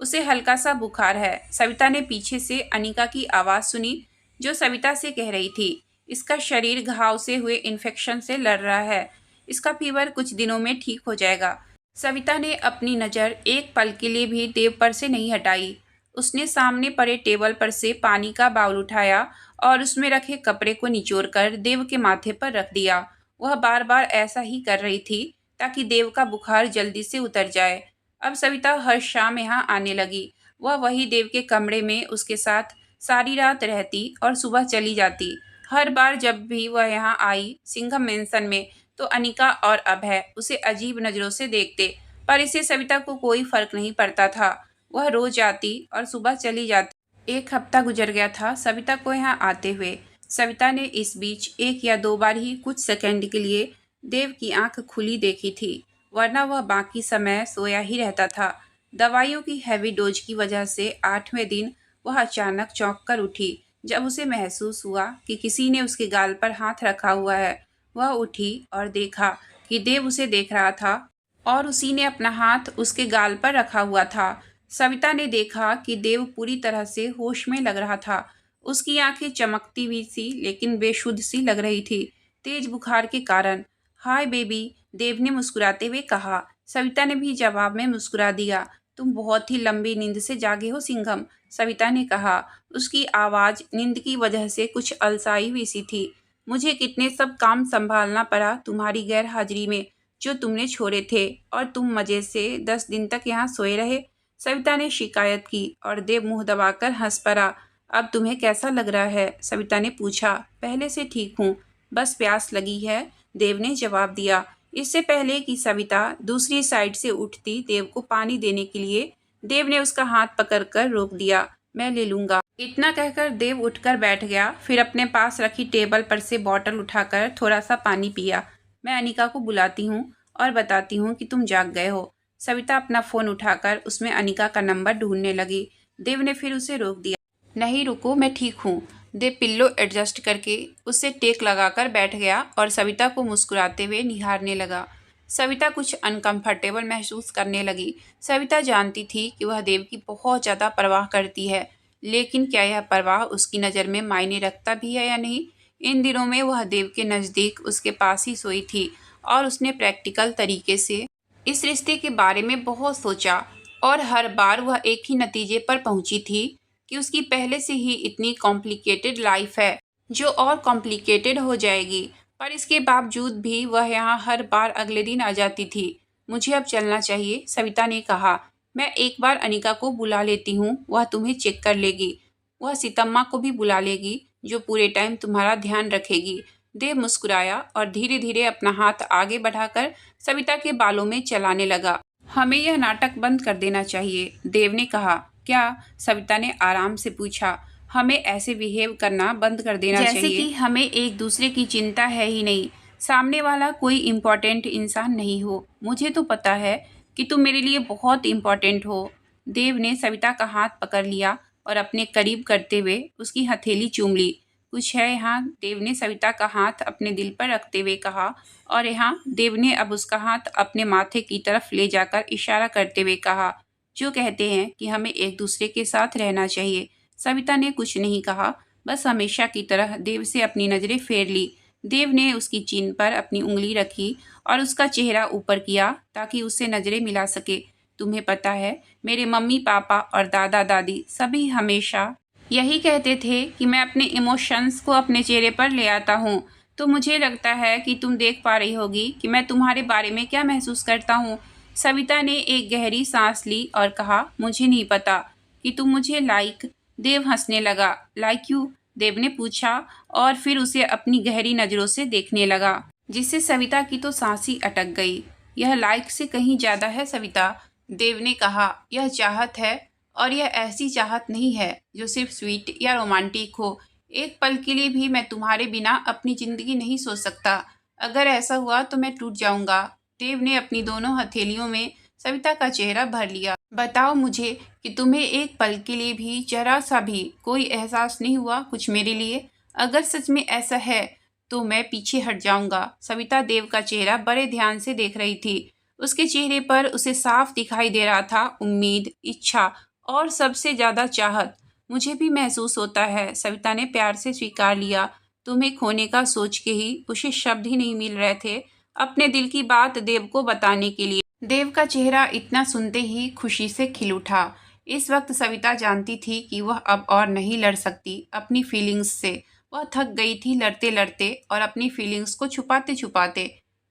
उसे हल्का सा बुखार है। सविता ने पीछे से अनिका की आवाज़ सुनी, जो सविता से कह रही थी, इसका शरीर घाव से हुए इन्फेक्शन से लड़ रहा है। इसका फीवर कुछ दिनों में ठीक हो जाएगा। सविता ने अपनी नज़र एक पल के लिए भी देव पर से नहीं हटाई। उसने सामने पड़े टेबल पर से पानी का बाउल उठाया और उसमें रखे कपड़े को निचोड़कर देव के माथे पर रख दिया। वह बार बार ऐसा ही कर रही थी ताकि देव का बुखार जल्दी से उतर जाए। अब सविता हर शाम यहाँ आने लगी। वह वही देव के कमरे में उसके साथ सारी रात रहती और सुबह चली जाती। हर बार जब भी वह यहाँ आई सिंघम मेंशन में, तो अनिका और अभय उसे अजीब नज़रों से देखते, पर इससे सविता को कोई फर्क नहीं पड़ता था। वह रोज आती और सुबह चली जाती। एक हफ्ता गुजर गया था सविता को यहाँ आते हुए। सविता ने इस बीच एक या दो बार ही कुछ सेकंड के लिए देव की आंख खुली देखी थी, वरना वह बाकी समय सोया ही रहता था। दवाइयों की हैवी डोज की वजह से 8वें दिन वह अचानक चौंक कर उठी, जब उसे महसूस हुआ कि किसी ने उसके गाल पर हाथ रखा हुआ है। वह उठी और देखा कि देव उसे देख रहा था और उसी ने अपना हाथ उसके गाल पर रखा हुआ था। सविता ने देखा कि देव पूरी तरह से होश में लग रहा था। उसकी आंखें चमकती हुई सी लेकिन बेशुद्ध सी लग रही थी, तेज बुखार के कारण। हाय बेबी, देव ने मुस्कुराते हुए कहा। सविता ने भी जवाब में मुस्कुरा दिया। तुम बहुत ही लंबी नींद से जागे हो सिंघम, सविता ने कहा। उसकी आवाज़ नींद की वजह से कुछ अलसाई हुई सी थी। मुझे कितने सब काम संभालना पड़ा तुम्हारी गैर हाजिरी में, जो तुमने छोड़े थे, और तुम मज़े से 10 दिन तक यहाँ सोए रहे, सविता ने शिकायत की। और देव मुंह दबाकर हंस पड़ा। अब तुम्हें कैसा लग रहा है, सविता ने पूछा। पहले से ठीक हूँ, बस प्यास लगी है, देव ने जवाब दिया। इससे पहले कि सविता दूसरी साइड से उठती देव को पानी देने के लिए, देव ने उसका हाथ पकड़कर रोक दिया। मैं ले लूँगा, इतना कहकर देव उठकर बैठ गया। फिर अपने पास रखी टेबल पर से बॉटल उठाकर थोड़ा सा पानी पिया। मैं अनिका को बुलाती हूँ और बताती हूँ कि तुम जाग गए हो। सविता अपना फ़ोन उठाकर उसमें अनिका का नंबर ढूंढने लगी। देव ने फिर उसे रोक दिया। नहीं रुको, मैं ठीक हूँ। देव पिल्लो एडजस्ट करके उससे टेक लगाकर बैठ गया और सविता को मुस्कुराते हुए निहारने लगा। सविता कुछ अनकंफर्टेबल महसूस करने लगी। सविता जानती थी कि वह देव की बहुत ज़्यादा परवाह करती है, लेकिन क्या यह परवाह उसकी नज़र में मायने रखता भी है या नहीं। इन दिनों में वह देव के नज़दीक उसके पास ही सोई थी और उसने प्रैक्टिकल तरीके से इस रिश्ते के बारे में बहुत सोचा, और हर बार वह एक ही नतीजे पर पहुंची थी कि उसकी पहले से ही इतनी कॉम्प्लिकेटेड लाइफ है, जो और कॉम्प्लिकेटेड हो जाएगी। पर इसके बावजूद भी वह यहाँ हर बार अगले दिन आ जाती थी। मुझे अब चलना चाहिए, सविता ने कहा। मैं एक बार अनिका को बुला लेती हूँ, वह तुम्हें चेक कर लेगी। वह सीतम्मा को भी बुला लेगी, जो पूरे टाइम तुम्हारा ध्यान रखेगी। देव मुस्कुराया और धीरे धीरे अपना हाथ आगे बढ़ाकर सविता के बालों में चलाने लगा। हमें यह नाटक बंद कर देना चाहिए, देव ने कहा। क्या, सविता ने आराम से पूछा। हमें ऐसे बिहेव करना बंद कर देना चाहिए जैसे कि हमें एक दूसरे की चिंता है ही नहीं, सामने वाला कोई इम्पोर्टेंट इंसान नहीं हो। मुझे तो पता है कि तुम मेरे लिए बहुत इम्पोर्टेंट हो। देव ने सविता का हाथ पकड़ लिया और अपने करीब करते हुए उसकी हथेली चूम ली। कुछ है यहाँ, देव ने सविता का हाथ अपने दिल पर रखते हुए कहा। और यहाँ, देव ने अब उसका हाथ अपने माथे की तरफ ले जाकर इशारा करते हुए कहा, जो कहते हैं कि हमें एक दूसरे के साथ रहना चाहिए। सविता ने कुछ नहीं कहा, बस हमेशा की तरह देव से अपनी नज़रें फेर ली। देव ने उसकी चीन पर अपनी उंगली रखी और उसका चेहरा ऊपर किया ताकि उससे नज़रें मिला सके। तुम्हें पता है, मेरे मम्मी पापा और दादा दादी सभी हमेशा यही कहते थे कि मैं अपने इमोशंस को अपने चेहरे पर ले आता हूँ। तो मुझे लगता है कि तुम देख पा रही होगी कि मैं तुम्हारे बारे में क्या महसूस करता हूँ। सविता ने एक गहरी सांस ली और कहा, मुझे नहीं पता कि तुम मुझे लाइक। देव हंसने लगा। लाइक यू, देव ने पूछा और फिर उसे अपनी गहरी नज़रों से देखने लगा, जिससे सविता की तो सांस ही अटक गई। यह लाइक से कहीं ज़्यादा है सविता, देव ने कहा। यह चाहत है, और यह ऐसी चाहत नहीं है जो सिर्फ स्वीट या रोमांटिक हो। एक पल के लिए भी मैं तुम्हारे बिना अपनी ज़िंदगी नहीं सोच सकता। अगर ऐसा हुआ तो मैं टूट जाऊंगा। देव ने अपनी दोनों हथेलियों में सविता का चेहरा भर लिया। बताओ मुझे कि तुम्हें एक पल के लिए भी, जरा सा भी कोई एहसास नहीं हुआ कुछ मेरे लिए? अगर सच में ऐसा है तो मैं पीछे हट जाऊंगा। सविता देव का चेहरा बड़े ध्यान से देख रही थी। उसके चेहरे पर उसे साफ दिखाई दे रहा था उम्मीद, इच्छा और सबसे ज़्यादा चाहत मुझे भी महसूस होता है। सविता ने प्यार से स्वीकार लिया। तुम्हें खोने का सोच के ही उसे शब्द ही नहीं मिल रहे थे अपने दिल की बात देव को बताने के लिए। देव का चेहरा इतना सुनते ही खुशी से खिल उठा। इस वक्त सविता जानती थी कि वह अब और नहीं लड़ सकती अपनी फीलिंग्स से। वह थक गई थी लड़ते लड़ते और अपनी फीलिंग्स को छुपाते छुपाते।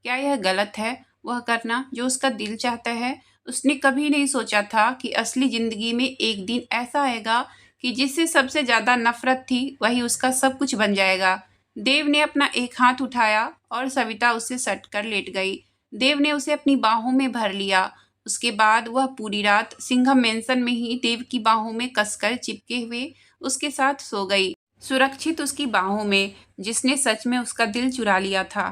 क्या यह गलत है वह करना जो उसका दिल चाहता है? उसने कभी नहीं सोचा था कि असली जिंदगी में एक दिन ऐसा आएगा कि जिससे सबसे ज्यादा नफरत थी वही उसका सब कुछ बन जाएगा। देव ने अपना एक हाथ उठाया और सविता उससे सट कर लेट गई। देव ने उसे अपनी बाहों में भर लिया। उसके बाद वह पूरी रात सिंघम मेंशन में ही देव की बाहों में कसकर चिपके हुए उसके साथ सो गई, सुरक्षित उसकी बाहों में जिसने सच में उसका दिल चुरा लिया था।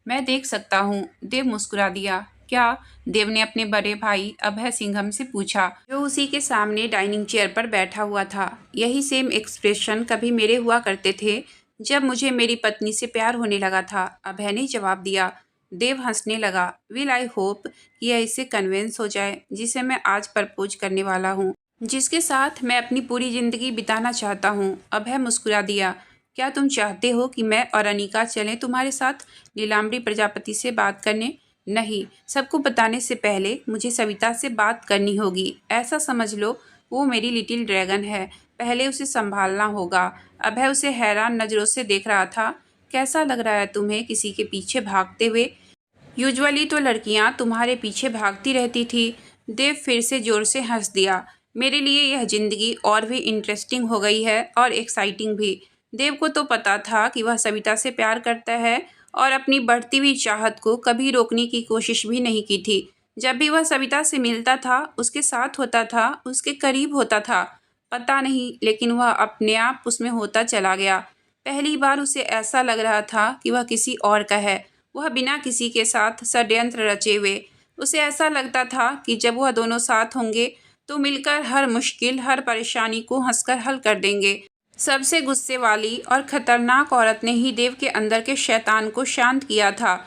मैं देख सकता हूँ, देव मुस्कुरा दिया। क्या? देव ने अपने बड़े भाई अभय सिंघम से पूछा, जो उसी के सामने डाइनिंग चेयर पर बैठा हुआ था। यही सेम एक्सप्रेशन कभी मेरे हुआ करते थे जब मुझे मेरी पत्नी से प्यार होने लगा था, अभय ने जवाब दिया। देव हंसने लगा। विल आई होप कि यह इससे कन्विंस हो जाए जिसे मैं आज प्रपोज करने वाला हूँ, जिसके साथ मैं अपनी पूरी जिंदगी बिताना चाहता हूँ। अभय मुस्कुरा दिया। क्या तुम चाहते हो कि मैं और अनिका चलें तुम्हारे साथ नीलाम्बरी प्रजापति से बात करने? नहीं, सबको बताने से पहले मुझे सविता से बात करनी होगी। ऐसा समझ लो वो मेरी लिटिल ड्रैगन है, पहले उसे संभालना होगा। अभय उसे हैरान नज़रों से देख रहा था। कैसा लग रहा है तुम्हें किसी के पीछे भागते हुए? यूजुअली तो लड़कियां तुम्हारे पीछे भागती रहती थी। देव फिर से जोर से हंस दिया। मेरे लिए यह जिंदगी और भी इंटरेस्टिंग हो गई है और एक्साइटिंग भी। देव को तो पता था कि वह सविता से प्यार करता है और अपनी बढ़ती हुई चाहत को कभी रोकने की कोशिश भी नहीं की थी। जब भी वह सविता से मिलता था, उसके साथ होता था, उसके करीब होता था, पता नहीं, लेकिन वह अपने आप उसमें होता चला गया। पहली बार उसे ऐसा लग रहा था कि वह किसी और का है, वह बिना किसी के साथ षड्यंत्र रचे हुए। उसे ऐसा लगता था कि जब वह दोनों साथ होंगे तो मिलकर हर मुश्किल, हर परेशानी को हंसकर हल कर देंगे। सबसे गुस्से वाली और खतरनाक औरत ने ही देव के अंदर के शैतान को शांत किया था।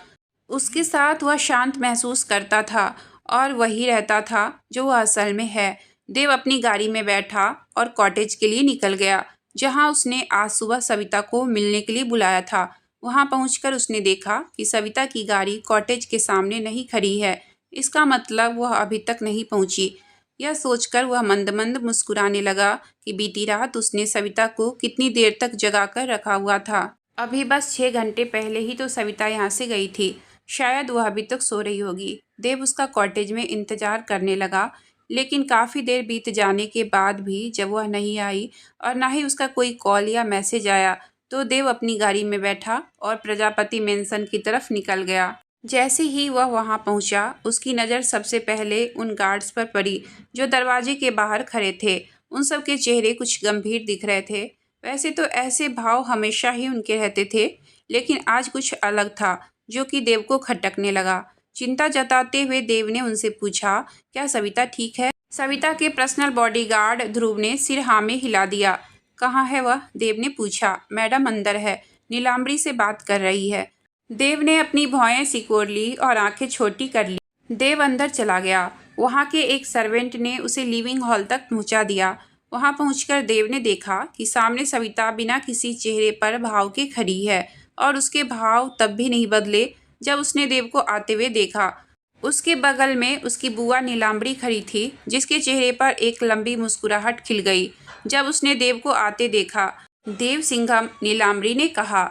उसके साथ वह शांत महसूस करता था और वही रहता था जो वह असल में है। देव अपनी गाड़ी में बैठा और कॉटेज के लिए निकल गया, जहां उसने आज सुबह सविता को मिलने के लिए बुलाया था। वहां पहुंचकर उसने देखा कि सविता की गाड़ी कॉटेज के सामने नहीं खड़ी है। इसका मतलब वह अभी तक नहीं पहुंची। यह सोचकर वह मंद मंद मुस्कुराने लगा कि बीती रात उसने सविता को कितनी देर तक जगा कर रखा हुआ था। अभी बस 6 घंटे पहले ही तो सविता यहाँ से गई थी। शायद वह अभी तक सो रही होगी। देव उसका कॉटेज में इंतजार करने लगा, लेकिन काफ़ी देर बीत जाने के बाद भी जब वह नहीं आई और ना ही उसका कोई कॉल या मैसेज आया, तो देव अपनी गाड़ी में बैठा और प्रजापति मेंशन की तरफ निकल गया। जैसे ही वह वहां पहुंचा, उसकी नज़र सबसे पहले उन गार्ड्स पर पड़ी जो दरवाजे के बाहर खड़े थे। उन सब के चेहरे कुछ गंभीर दिख रहे थे। वैसे तो ऐसे भाव हमेशा ही उनके रहते थे, लेकिन आज कुछ अलग था जो कि देव को खटकने लगा। चिंता जताते हुए देव ने उनसे पूछा, क्या सविता ठीक है? सविता के पर्सनल बॉडीगार्ड ध्रुव ने सिर हाँ में हिला दिया। कहाँ है वह? देव ने पूछा। मैडम अंदर है, नीलाम्बरी से बात कर रही है। देव ने अपनी भौहें सिकोड़ ली और आंखें छोटी कर ली। देव अंदर चला गया। वहां के एक सर्वेंट ने उसे लिविंग हॉल तक पहुंचा दिया। वहां पहुंचकर देव ने देखा कि सामने सविता बिना किसी चेहरे पर भाव के खड़ी है और उसके भाव तब भी नहीं बदले जब उसने देव को आते हुए देखा। उसके बगल में उसकी बुआ नीलाम्बरी खड़ी थी, जिसके चेहरे पर एक लंबी मुस्कुराहट खिल गई जब उसने देव को आते देखा। देव सिंघम, नीलाम्बरी ने कहा।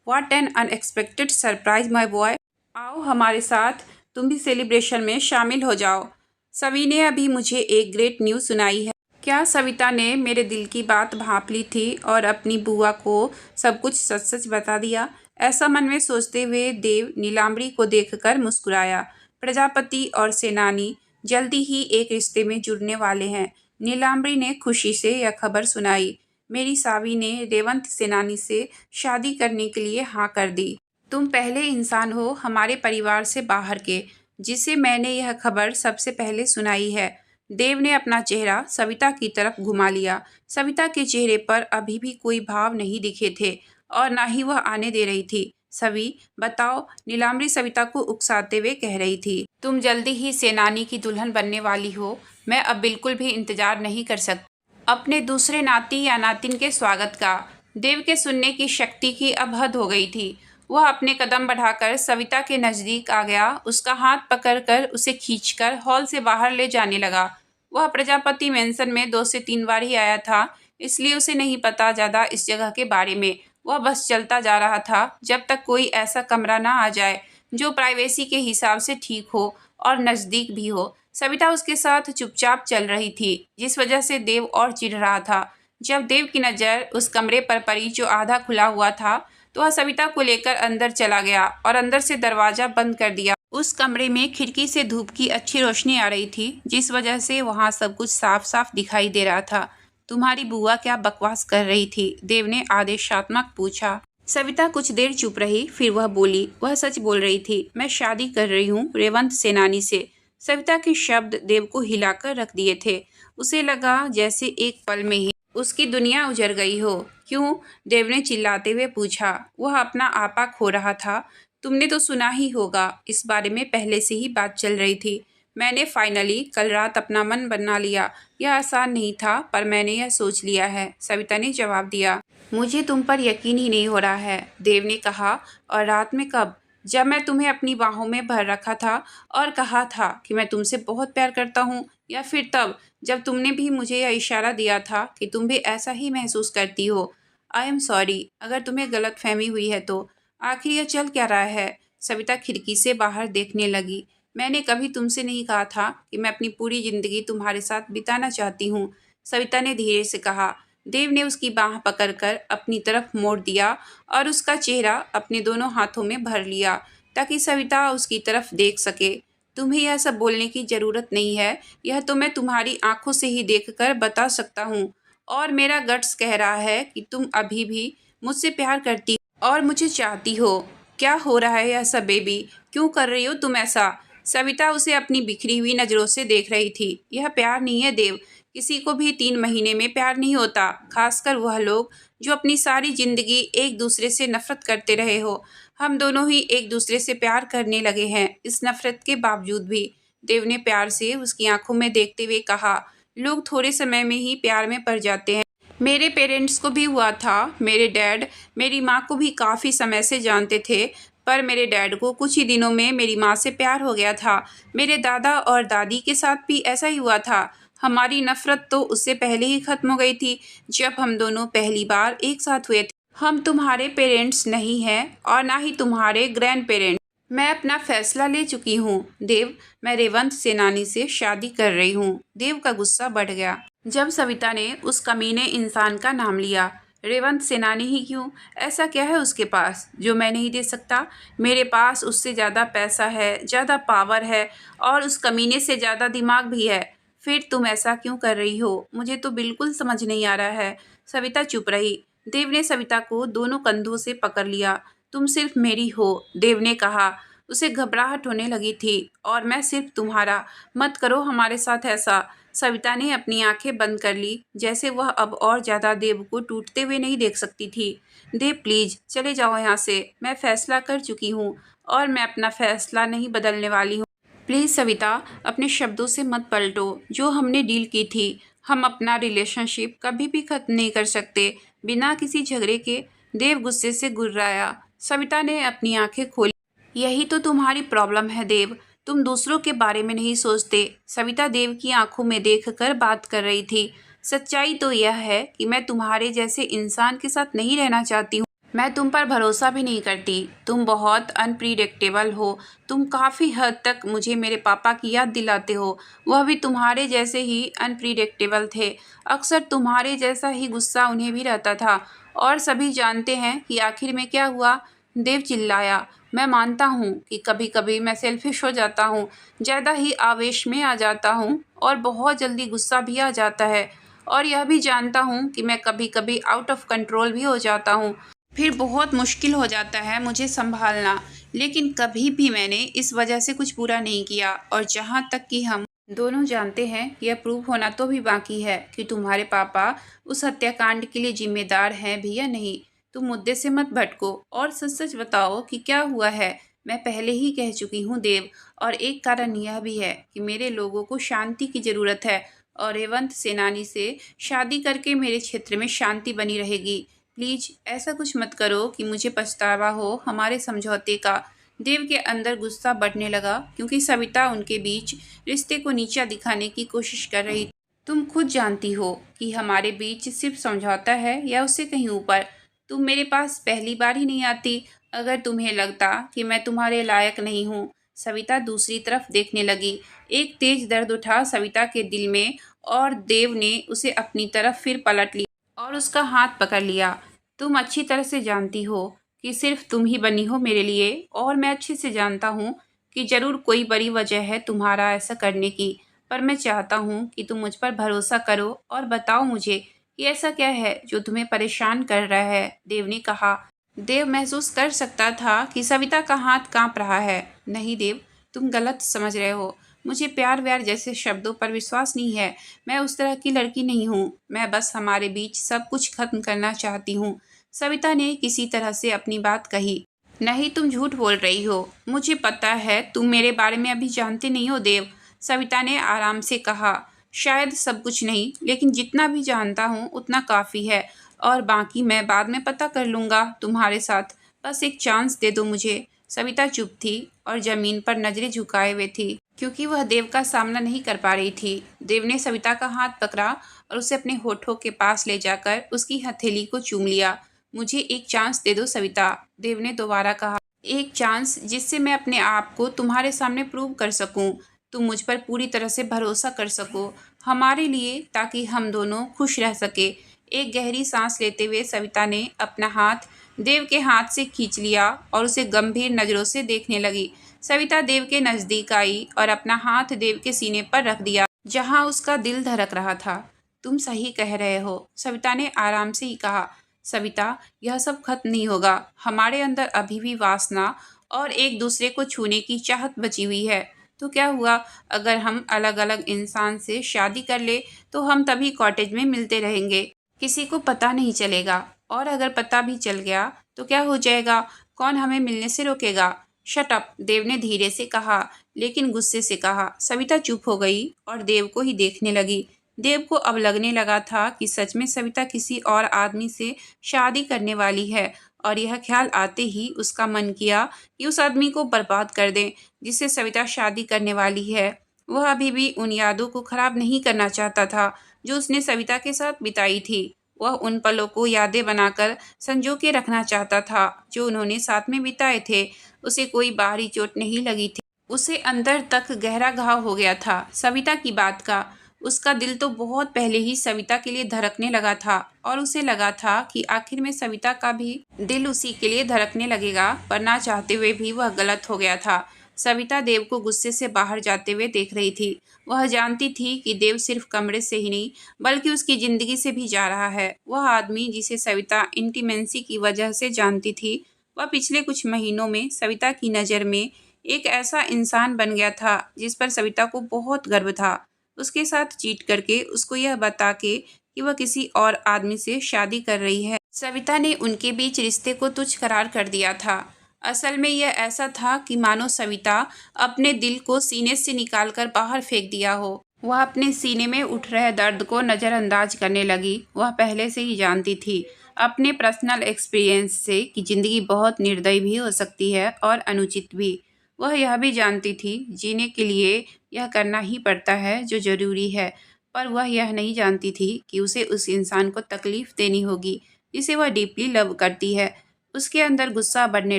What an unexpected surprise my boy. आओ हमारे साथ, तुम भी सेलिब्रेशन में शामिल हो जाओ। सवी ने अभी मुझे एक ग्रेट न्यूज़ सुनाई है। क्या? सविता ने मेरे दिल की बात भांप ली थी और अपनी बुआ को सब कुछ सच सच बता दिया। ऐसा मन में सोचते हुए देव नीलाम्बरी को देखकर मुस्कुराया। प्रजापति और सेनानी जल्दी ही एक रिश्ते में जुड़ने वाले हैं। नीलाम्बरी ने खुशी से यह खबर सुनाई। मेरी सावी ने रेवंत सेनानी से शादी करने के लिए हाँ कर दी। तुम पहले इंसान हो हमारे परिवार से बाहर के जिसे मैंने यह खबर सबसे पहले सुनाई है। देव ने अपना चेहरा सविता की तरफ घुमा लिया। सविता के चेहरे पर अभी भी कोई भाव नहीं दिखे थे और ना ही वह आने दे रही थी। सभी बताओ, नीलाम्बरी सविता को उकसाते हुए कह रही थी। तुम जल्दी ही सेनानी की दुल्हन बनने वाली हो। मैं अब बिल्कुल भी इंतजार नहीं कर सकती अपने दूसरे नाती या नातिन के स्वागत का। देव के सुनने की शक्ति की अब हद हो गई थी। वह अपने कदम बढ़ाकर सविता के नजदीक आ गया, उसका हाथ पकड़कर उसे खींचकर हॉल से बाहर ले जाने लगा। वह प्रजापति मेंशन में 2 से 3 बार ही आया था, इसलिए उसे नहीं पता ज़्यादा इस जगह के बारे में। वह बस चलता जा रहा था जब तक कोई ऐसा कमरा ना आ जाए जो प्राइवेसी के हिसाब से ठीक हो और नज़दीक भी हो। सविता उसके साथ चुपचाप चल रही थी, जिस वजह से देव और चिढ़ रहा था। जब देव की नज़र उस कमरे पर पड़ी जो आधा खुला हुआ था, तो वह सविता को लेकर अंदर चला गया और अंदर से दरवाज़ा बंद कर दिया। उस कमरे में खिड़की से धूप की अच्छी रोशनी आ रही थी, जिस वजह से वहाँ सब कुछ साफ साफ दिखाई दे रहा था। तुम्हारी बुआ क्या बकवास कर रही थी? देव ने आदेशात्मक पूछा। सविता कुछ देर चुप रही, फिर वह बोली, वह सच बोल रही थी। मैं शादी कर रही हूँ रेवंत सेनानी से। सविता के शब्द देव को हिलाकर रख दिए थे। उसे लगा जैसे एक पल में ही उसकी दुनिया उजड़ गई हो। क्यों? देव ने चिल्लाते हुए पूछा। वह अपना आपा खो रहा था। तुमने तो सुना ही होगा, इस बारे में पहले से ही बात चल रही थी। मैंने फाइनली कल रात अपना मन बना लिया। यह आसान नहीं था, पर मैंने यह सोच लिया है, सविता ने जवाब दिया। मुझे तुम पर यकीन ही नहीं हो रहा है, देव ने कहा। और रात में कब? जब मैं तुम्हें अपनी बाहों में भर रखा था और कहा था कि मैं तुमसे बहुत प्यार करता हूँ, या फिर तब जब तुमने भी मुझे यह इशारा दिया था कि तुम भी ऐसा ही महसूस करती हो। आई एम सॉरी अगर तुम्हें गलतफहमी हुई है तो। आखिर यह चल क्या रहा है? सविता खिड़की से बाहर देखने लगी। मैंने कभी तुमसे नहीं कहा था कि मैं अपनी पूरी जिंदगी तुम्हारे साथ बिताना चाहती हूँ, सविता ने धीरे से कहा। देव ने उसकी बाह पकड़कर अपनी तरफ मोड़ दिया और उसका चेहरा अपने दोनों हाथों में भर लिया ताकि सविता उसकी तरफ देख सके। तुम्हें यह सब बोलने की ज़रूरत नहीं है, यह तो मैं तुम्हारी आंखों से ही देखकर बता सकता हूँ। और मेरा गट्स कह रहा है कि तुम अभी भी मुझसे प्यार करती और मुझे चाहती हो। क्या हो रहा है यह सब बेबी? क्यों कर रही हो तुम ऐसा? सविता उसे अपनी बिखरी हुई नज़रों से देख रही थी। यह प्यार नहीं है देव। किसी को भी 3 महीने में प्यार नहीं होता, खासकर वह लोग जो अपनी सारी जिंदगी एक दूसरे से नफरत करते रहे हो। हम दोनों ही एक दूसरे से प्यार करने लगे हैं, इस नफरत के बावजूद भी, देव ने प्यार से उसकी आंखों में देखते हुए कहा। लोग थोड़े समय में ही प्यार में पड़ जाते हैं। मेरे पेरेंट्स को भी हुआ था। मेरे डैड मेरी माँ को भी काफ़ी समय से जानते थे, पर मेरे डैड को कुछ ही दिनों में मेरी माँ से प्यार हो गया था। मेरे दादा और दादी के साथ भी ऐसा ही हुआ था। हमारी नफरत तो उससे पहले ही खत्म हो गई थी जब हम दोनों पहली बार एक साथ हुए थे। हम तुम्हारे पेरेंट्स नहीं हैं और ना ही तुम्हारे ग्रैंड पेरेंट्स। मैं अपना फैसला ले चुकी हूँ देव, मैं रेवंत सेनानी से शादी कर रही हूँ। देव का गुस्सा बढ़ गया जब सविता ने उस कमीने इंसान का नाम लिया। रेवंत सेनानी ही क्यों? ऐसा क्या है उसके पास जो मैं नहीं दे सकता? मेरे पास उससे ज़्यादा पैसा है, ज़्यादा पावर है और उस कमीने से ज़्यादा दिमाग भी है। फिर तुम ऐसा क्यों कर रही हो? मुझे तो बिल्कुल समझ नहीं आ रहा है। सविता चुप रही। देव ने सविता को दोनों कंधों से पकड़ लिया। तुम सिर्फ मेरी हो, देव ने कहा। उसे घबराहट होने लगी थी। और मैं सिर्फ तुम्हारा। मत करो हमारे साथ ऐसा। सविता ने अपनी आंखें बंद कर ली, जैसे वह अब और ज़्यादा देव को टूटते हुए नहीं देख सकती थी। देव प्लीज़ चले जाओ यहाँ से। मैं फैसला कर चुकी हूँ और मैं अपना फैसला नहीं बदलने वाली हूँ। प्लीज़ सविता, अपने शब्दों से मत पलटो। जो हमने डील की थी, हम अपना रिलेशनशिप कभी भी ख़त्म नहीं कर सकते बिना किसी झगड़े के। देव गुस्से से गुर्राया। सविता ने अपनी आंखें खोली। यही तो तुम्हारी प्रॉब्लम है देव, तुम दूसरों के बारे में नहीं सोचते। सविता देव की आंखों में देखकर बात कर रही थी। सच्चाई तो यह है कि मैं तुम्हारे जैसे इंसान के साथ नहीं रहना चाहती हूँ। मैं तुम पर भरोसा भी नहीं करती। तुम बहुत अनप्रिडिक्टेबल हो। तुम काफ़ी हद तक मुझे मेरे पापा की याद दिलाते हो। वह भी तुम्हारे जैसे ही अनप्रिडिक्टेबल थे। अक्सर तुम्हारे जैसा ही गुस्सा उन्हें भी रहता था। और सभी जानते हैं कि आखिर में क्या हुआ? देव चिल्लाया। मैं मानता हूँ कि कभी कभी मैं सेल्फिश हो जाता हूँ, ज़्यादा ही आवेश में आ जाता हूँ और बहुत जल्दी गुस्सा भी आ जाता है। और यह भी जानता हूँ कि मैं कभी कभी आउट ऑफ कंट्रोल भी हो जाता हूँ। फिर बहुत मुश्किल हो जाता है मुझे संभालना। लेकिन कभी भी मैंने इस वजह से कुछ बुरा नहीं किया। और जहाँ तक कि हम दोनों जानते हैं, यह प्रूव होना तो भी बाकी है कि तुम्हारे पापा उस हत्याकांड के लिए जिम्मेदार हैं भी या नहीं। तुम मुद्दे से मत भटको और सच सच बताओ कि क्या हुआ है। मैं पहले ही कह चुकी हूँ देव, और एक कारण यह भी है कि मेरे लोगों को शांति की ज़रूरत है और रेवंत सेनानी से शादी करके मेरे क्षेत्र में शांति बनी रहेगी। प्लीज ऐसा कुछ मत करो कि मुझे पछतावा हो हमारे समझौते का। देव के अंदर गुस्सा बढ़ने लगा क्योंकि सविता उनके बीच रिश्ते को नीचा दिखाने की कोशिश कर रही। तुम खुद जानती हो कि हमारे बीच सिर्फ समझौता है या उससे कहीं ऊपर। तुम मेरे पास पहली बार ही नहीं आती अगर तुम्हें लगता कि मैं तुम्हारे लायक नहीं हूँ। सविता दूसरी तरफ देखने लगी। एक तेज दर्द उठा सविता के दिल में और देव ने उसे अपनी तरफ फिर पलट लिया और उसका हाथ पकड़ लिया। तुम अच्छी तरह से जानती हो कि सिर्फ तुम ही बनी हो मेरे लिए, और मैं अच्छे से जानता हूँ कि जरूर कोई बड़ी वजह है तुम्हारा ऐसा करने की। पर मैं चाहता हूँ कि तुम मुझ पर भरोसा करो और बताओ मुझे कि ऐसा क्या है जो तुम्हें परेशान कर रहा है। देव ने कहा। देव महसूस कर सकता था कि सविता का हाथ कांप रहा है। नहीं देव, तुम गलत समझ रहे हो। मुझे प्यार व्यार जैसे शब्दों पर विश्वास नहीं है। मैं उस तरह की लड़की नहीं हूँ। मैं बस हमारे बीच सब कुछ खत्म करना चाहती हूँ। सविता ने किसी तरह से अपनी बात कही। नहीं, तुम झूठ बोल रही हो। मुझे पता है तुम मेरे बारे में अभी जानते नहीं हो देव। सविता ने आराम से कहा। शायद सब कुछ नहीं, लेकिन जितना भी जानता हूँ उतना काफ़ी है, और बाकी मैं बाद में पता कर लूँगा तुम्हारे साथ। बस एक चांस दे दो मुझे। सविता चुप थी और ज़मीन पर नज़रें झुकाए हुए थी क्योंकि वह देव का सामना नहीं कर पा रही थी। देव ने सविता का हाथ पकड़ा और उसे अपने होठों के पास ले जाकर उसकी हथेली को चूम लिया। मुझे एक चांस दे दो सविता, देव ने दोबारा कहा। एक चांस जिससे मैं अपने आप को तुम्हारे सामने प्रूव कर सकूं। तुम मुझ पर पूरी तरह से भरोसा कर सको हमारे लिए, ताकि हम दोनों खुश रह सके। एक गहरी सांस लेते हुए सविता ने अपना हाथ देव के हाथ से खींच लिया और उसे गंभीर नज़रों से देखने लगी। सविता देव के नज़दीक आई और अपना हाथ देव के सीने पर रख दिया जहां उसका दिल धड़क रहा था। तुम सही कह रहे हो, सविता ने आराम से ही कहा। सविता, यह सब खत्म नहीं होगा। हमारे अंदर अभी भी वासना और एक दूसरे को छूने की चाहत बची हुई है। तो क्या हुआ अगर हम अलग अलग इंसान से शादी कर ले? तो हम तभी कॉटेज में मिलते रहेंगे, किसी को पता नहीं चलेगा। और अगर पता भी चल गया तो क्या हो जाएगा? कौन हमें मिलने से रोकेगा? शट अप, देव ने धीरे से कहा, लेकिन गुस्से से कहा। सविता चुप हो गई और देव को ही देखने लगी। देव को अब लगने लगा था कि सच में सविता किसी और आदमी से शादी करने वाली है, और यह ख्याल आते ही उसका मन किया कि उस आदमी को बर्बाद कर दें जिससे सविता शादी करने वाली है। वह अभी भी उन यादों को खराब नहीं करना चाहता था जो उसने सविता के साथ बिताई थी। वह उन पलों को यादें बनाकर संजो के रखना चाहता था जो उन्होंने साथ में बिताए थे। उसे कोई बाहरी चोट नहीं लगी थी, उसे अंदर तक गहरा घाव हो गया था सविता की बात का। उसका दिल तो बहुत पहले ही सविता के लिए धड़कने लगा था, और उसे लगा था कि आखिर में सविता का भी दिल उसी के लिए धड़कने लगेगा, पर ना चाहते हुए भी वह गलत हो गया था। सविता देव को गुस्से से बाहर जाते हुए देख रही थी। वह जानती थी कि देव सिर्फ कमरे से ही नहीं बल्कि उसकी जिंदगी से भी जा रहा है। वह आदमी जिसे सविता इंटीमेंसी की वजह से जानती थी, वह पिछले कुछ महीनों में सविता की नज़र में एक ऐसा इंसान बन गया था जिस पर सविता को बहुत गर्व था। उसके साथ चीट करके, उसको यह बता के कि वह किसी और आदमी से शादी कर रही है, सविता ने उनके बीच रिश्ते को तुच्छ करार कर दिया था। असल में यह ऐसा था कि मानो सविता अपने दिल को सीने से निकालकर बाहर फेंक दिया हो। वह अपने सीने में उठ रहे दर्द को नज़रअंदाज करने लगी। वह पहले से ही जानती थी अपने पर्सनल एक्सपीरियंस से कि ज़िंदगी बहुत निर्दयी भी हो सकती है और अनुचित भी। वह यह भी जानती थी जीने के लिए यह करना ही पड़ता है जो ज़रूरी है, पर वह यह नहीं जानती थी कि उसे उस इंसान को तकलीफ़ देनी होगी जिसे वह डीपली लव करती है। उसके अंदर गुस्सा बढ़ने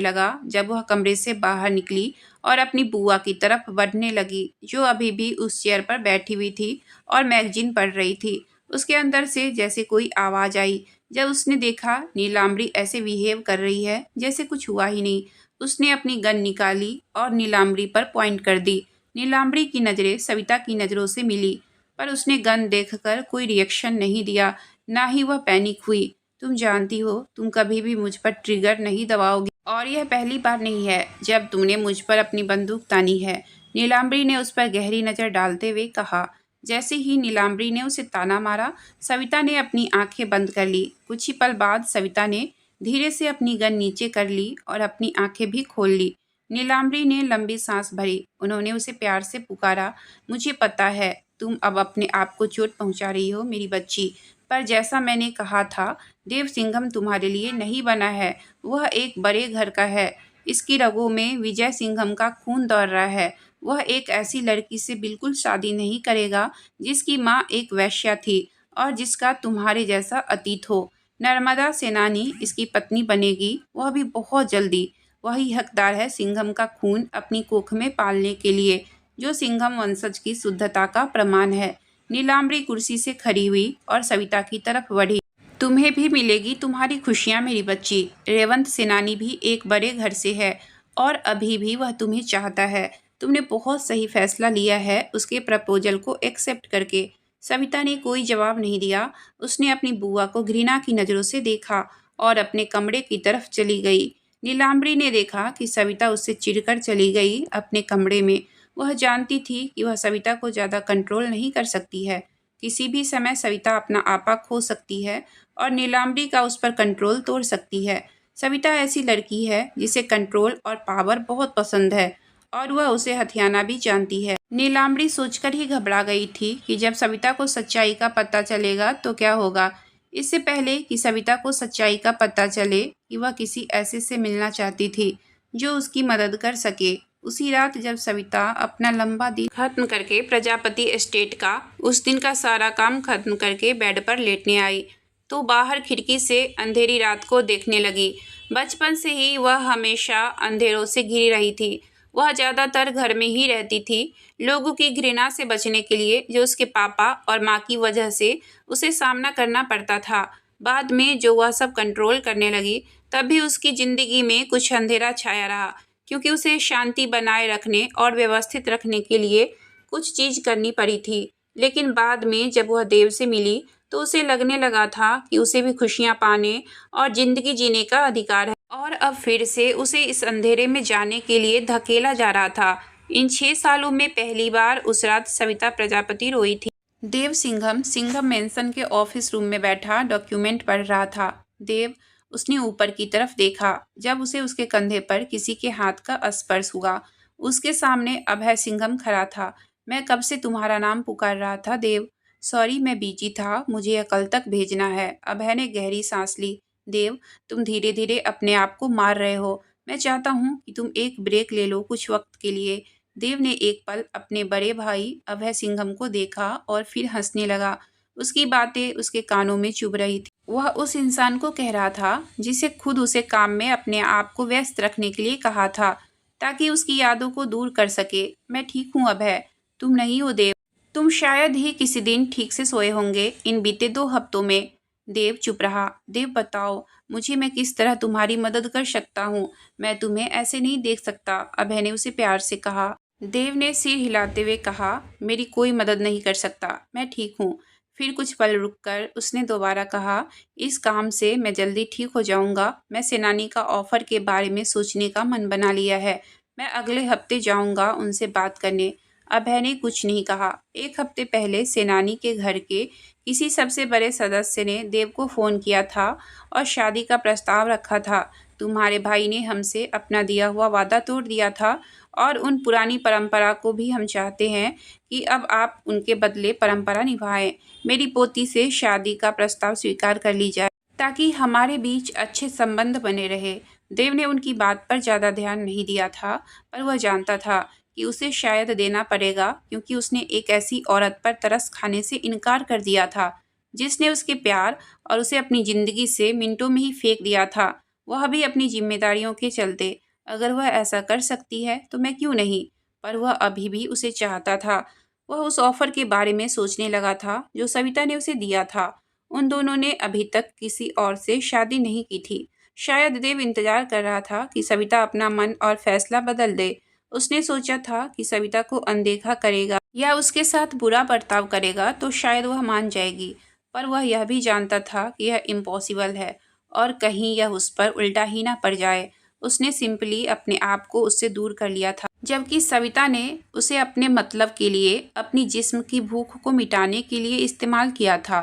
लगा जब वह कमरे से बाहर निकली और अपनी बुआ की तरफ बढ़ने लगी जो अभी भी उस चेयर पर बैठी हुई थी और मैगजीन पढ़ रही थी। उसके अंदर से जैसे कोई आवाज़ आई जब उसने देखा नीलाम्बरी ऐसे बिहेव कर रही है जैसे कुछ हुआ ही नहीं। उसने अपनी गन निकाली और नीलाम्बरी पर पॉइंट कर दी। नीलाम्बरी की नज़रें सविता की नज़रों से मिली, पर उसने गन देखकर कोई रिएक्शन नहीं दिया, ना ही वह पैनिक हुई। तुम जानती हो तुम कभी भी मुझ पर ट्रिगर नहीं दबाओगी, और यह पहली बार नहीं है जब तुमने मुझ पर अपनी बंदूक तानी है। नीलाम्बरी ने उस पर गहरी नज़र डालते हुए कहा। जैसे ही नीलाम्बरी ने उसे ताना मारा, सविता ने अपनी आंखें बंद कर ली। कुछ ही पल बाद सविता ने धीरे से अपनी गन नीचे कर ली और अपनी आंखें भी खोल ली। नीलाम्बरी ने लंबी सांस भरी। उन्होंने उसे प्यार से पुकारा, मुझे पता है तुम अब अपने आप को चोट पहुंचा रही हो मेरी बच्ची, पर जैसा मैंने कहा था, देव सिंघम तुम्हारे लिए नहीं बना है। वह एक बड़े घर का है। इसकी रगों में विजय सिंघम का खून दौड़ रहा है। वह एक ऐसी लड़की से बिल्कुल शादी नहीं करेगा जिसकी माँ एक वेश्या थी और जिसका तुम्हारे जैसा अतीत हो। नर्मदा सेनानी इसकी पत्नी बनेगी, वह भी बहुत जल्दी। वही हकदार है सिंघम का खून अपनी कोख में पालने के लिए, जो सिंघम वंशज की शुद्धता का प्रमाण है। नीलाम्बरी कुर्सी से खड़ी हुई और सविता की तरफ बढ़ी। तुम्हें भी मिलेगी तुम्हारी खुशियाँ मेरी बच्ची। रेवंत सेनानी भी एक बड़े घर से है और अभी भी वह तुम्हें चाहता है। तुमने बहुत सही फैसला लिया है उसके प्रपोजल को एक्सेप्ट करके। सविता ने कोई जवाब नहीं दिया। उसने अपनी बुआ को घृणा की नज़रों से देखा और अपने कमरे की तरफ चली गई। नीलाम्बरी ने देखा कि सविता उससे चिढ़कर चली गई अपने कमरे में। वह जानती थी कि वह सविता को ज़्यादा कंट्रोल नहीं कर सकती है। किसी भी समय सविता अपना आपा खो सकती है और नीलाम्बरी का उस पर कंट्रोल तोड़ सकती है। सविता ऐसी लड़की है जिसे कंट्रोल और पावर बहुत पसंद है और वह उसे हथियाना भी जानती है। नीलाम्बरी सोचकर ही घबरा गई थी कि जब सविता को सच्चाई का पता चलेगा तो क्या होगा। इससे पहले कि सविता को सच्चाई का पता चले कि वह किसी ऐसे से मिलना चाहती थी जो उसकी मदद कर सके, उसी रात जब सविता अपना लंबा दिन खत्म करके प्रजापति एस्टेट का उस दिन का सारा काम खत्म करके बेड पर लेटने आई तो बाहर खिड़की से अंधेरी रात को देखने लगी। बचपन से ही वह हमेशा अंधेरों से घिरी रही थी। वह ज़्यादातर घर में ही रहती थी, लोगों की घृणा से बचने के लिए जो उसके पापा और माँ की वजह से उसे सामना करना पड़ता था। बाद में जो वह सब कंट्रोल करने लगी, तब भी उसकी ज़िंदगी में कुछ अंधेरा छाया रहा, क्योंकि उसे शांति बनाए रखने और व्यवस्थित रखने के लिए कुछ चीज़ करनी पड़ी थी। लेकिन बाद में जब वह देव से मिली तो उसे लगने लगा था कि उसे भी खुशियाँ पाने और ज़िंदगी जीने का अधिकार है, और अब फिर से उसे इस अंधेरे में जाने के लिए धकेला जा रहा था। इन 6 सालों में पहली बार उस रात सविता प्रजापति रोई थी। देव सिंघम मेंशन के ऑफिस रूम में बैठा डॉक्यूमेंट पढ़ रहा था। देव, उसने ऊपर की तरफ देखा जब उसे उसके कंधे पर किसी के हाथ का स्पर्श हुआ। उसके सामने अभय सिंघम खड़ा था। मैं कब से तुम्हारा नाम पुकार रहा था देव। सॉरी, मैं बिजी था, मुझे यह कल तक भेजना है। अभय ने गहरी सांस ली। देव, तुम धीरे धीरे अपने आप को मार रहे हो। मैं चाहता हूँ कि तुम एक ब्रेक ले लो कुछ वक्त के लिए। देव ने एक पल अपने बड़े भाई अभय सिंघम को देखा और फिर हंसने लगा। उसकी बातें उसके कानों में चुभ रही थी। वह उस इंसान को कह रहा था जिसे खुद उसे काम में अपने आप को व्यस्त रखने के लिए कहा था ताकि उसकी यादों को दूर कर सके। मैं ठीक हूँ अभय, तुम नहीं हो देव। तुम शायद ही किसी दिन ठीक से सोए होंगे इन बीते 2 हफ्तों में। देव चुप रहा। देव, बताओ मुझे, मैं किस तरह तुम्हारी मदद कर सकता हूँ। मैं तुम्हें ऐसे नहीं देख सकता, अभय ने उसे प्यार से कहा। देव ने सिर हिलाते हुए कहा, मेरी कोई मदद नहीं कर सकता, मैं ठीक हूँ। फिर कुछ पल रुककर उसने दोबारा कहा, इस काम से मैं जल्दी ठीक हो जाऊंगा। मैं सेनानी का ऑफर के बारे में सोचने का मन बना लिया है। मैं अगले हफ्ते जाऊंगा उनसे बात करने। अभय ने कुछ नहीं कहा। 1 हफ्ते पहले सेनानी के घर के किसी सबसे बड़े सदस्य ने देव को फ़ोन किया था और शादी का प्रस्ताव रखा था। तुम्हारे भाई ने हमसे अपना दिया हुआ वादा तोड़ दिया था और उन पुरानी परंपरा को भी हम चाहते हैं कि अब आप उनके बदले परंपरा निभाएं। मेरी पोती से शादी का प्रस्ताव स्वीकार कर ली जाए ताकि हमारे बीच अच्छे संबंध बने रहे। देव ने उनकी बात पर ज़्यादा ध्यान नहीं दिया था, पर वह जानता था कि उसे शायद देना पड़ेगा, क्योंकि उसने एक ऐसी औरत पर तरस खाने से इनकार कर दिया था जिसने उसके प्यार और उसे अपनी ज़िंदगी से मिनटों में ही फेंक दिया था, वह भी अपनी जिम्मेदारियों के चलते। अगर वह ऐसा कर सकती है तो मैं क्यों नहीं। पर वह अभी भी उसे चाहता था। वह उस ऑफर के बारे में सोचने लगा था जो सविता ने उसे दिया था। उन दोनों ने अभी तक किसी और से शादी नहीं की थी। शायद देव इंतजार कर रहा था कि सविता अपना मन और फैसला बदल दे। उसने सोचा था कि सविता को अनदेखा करेगा या उसके साथ बुरा बर्ताव करेगा तो शायद वह मान जाएगी, पर वह यह भी जानता था कि यह इम्पॉसिबल है और कहीं यह उस पर उल्टा ही ना पड़ जाए। उसने सिंपली अपने आप को उससे दूर कर लिया था, जबकि सविता ने उसे अपने मतलब के लिए, अपनी जिस्म की भूख को मिटाने के लिए इस्तेमाल किया था।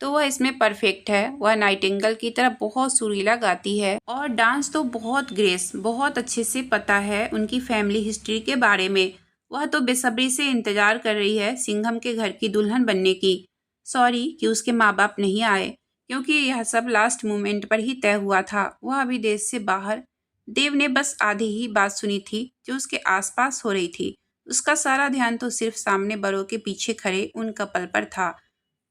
तो वह इसमें परफेक्ट है। वह नाइटिंगेल की तरह बहुत सुरीला गाती है और डांस तो बहुत ग्रेस, बहुत अच्छे से पता है उनकी फैमिली हिस्ट्री के बारे में। वह तो बेसब्री से इंतजार कर रही है सिंघम के घर की दुल्हन बनने की। सॉरी कि उसके माँ बाप नहीं आए, क्योंकि यह सब लास्ट मोमेंट पर ही तय हुआ था। वह अभी देश से बाहर। देव ने बस आधी ही बात सुनी थी जो उसके आसपास हो रही थी। उसका सारा ध्यान तो सिर्फ सामने बड़ों के पीछे खड़े उन कपल पर था।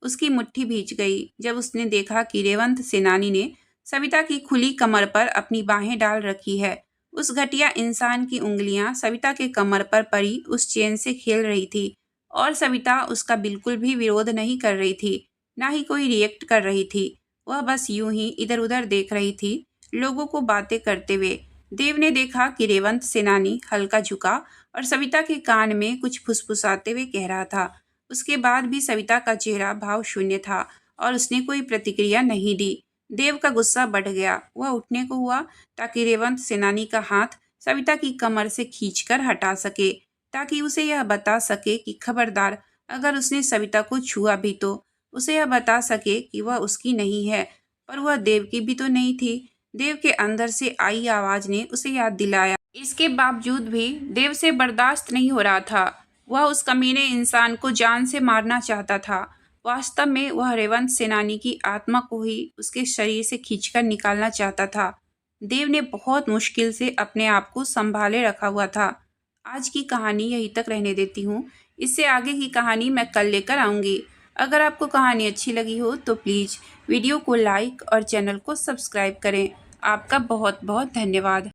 उसकी मुट्ठी भींच गई जब उसने देखा कि रेवंत सेनानी ने सविता की खुली कमर पर अपनी बाहें डाल रखी है। उस घटिया इंसान की उंगलियां सविता के कमर पर पड़ी उस चेन से खेल रही थी और सविता उसका बिल्कुल भी विरोध नहीं कर रही थी, ना ही कोई रिएक्ट कर रही थी। वह बस यूं ही इधर उधर देख रही थी, लोगों को बातें करते हुए। देव ने देखा कि रेवंत सेनानी हल्का झुका और सविता के कान में कुछ फुसफुसाते हुए कह रहा था। उसके बाद भी सविता का चेहरा भाव शून्य था और उसने कोई प्रतिक्रिया नहीं दी। देव का गुस्सा बढ़ गया। वह उठने को हुआ ताकि रेवंत सेनानी का हाथ सविता की कमर से खींचकर हटा सके, ताकि उसे यह बता सके कि खबरदार, अगर उसने सविता को छुआ भी तो उसे यह बता सके कि वह उसकी नहीं है। पर वह देव की भी तो नहीं थी। देव के अंदर से आई आवाज ने उसे याद दिलाया। इसके बावजूद भी देव से बर्दाश्त नहीं हो रहा था। वह उस कमीने इंसान को जान से मारना चाहता था। वास्तव में वह रेवंत सेनानी की आत्मा को ही उसके शरीर से खींचकर निकालना चाहता था। देव ने बहुत मुश्किल से अपने आप को संभाले रखा हुआ था। आज की कहानी यहीं तक रहने देती हूँ। इससे आगे की कहानी मैं कल लेकर आऊँगी। अगर आपको कहानी अच्छी लगी हो तो प्लीज़ वीडियो को लाइक और चैनल को सब्सक्राइब करें। आपका बहुत बहुत धन्यवाद।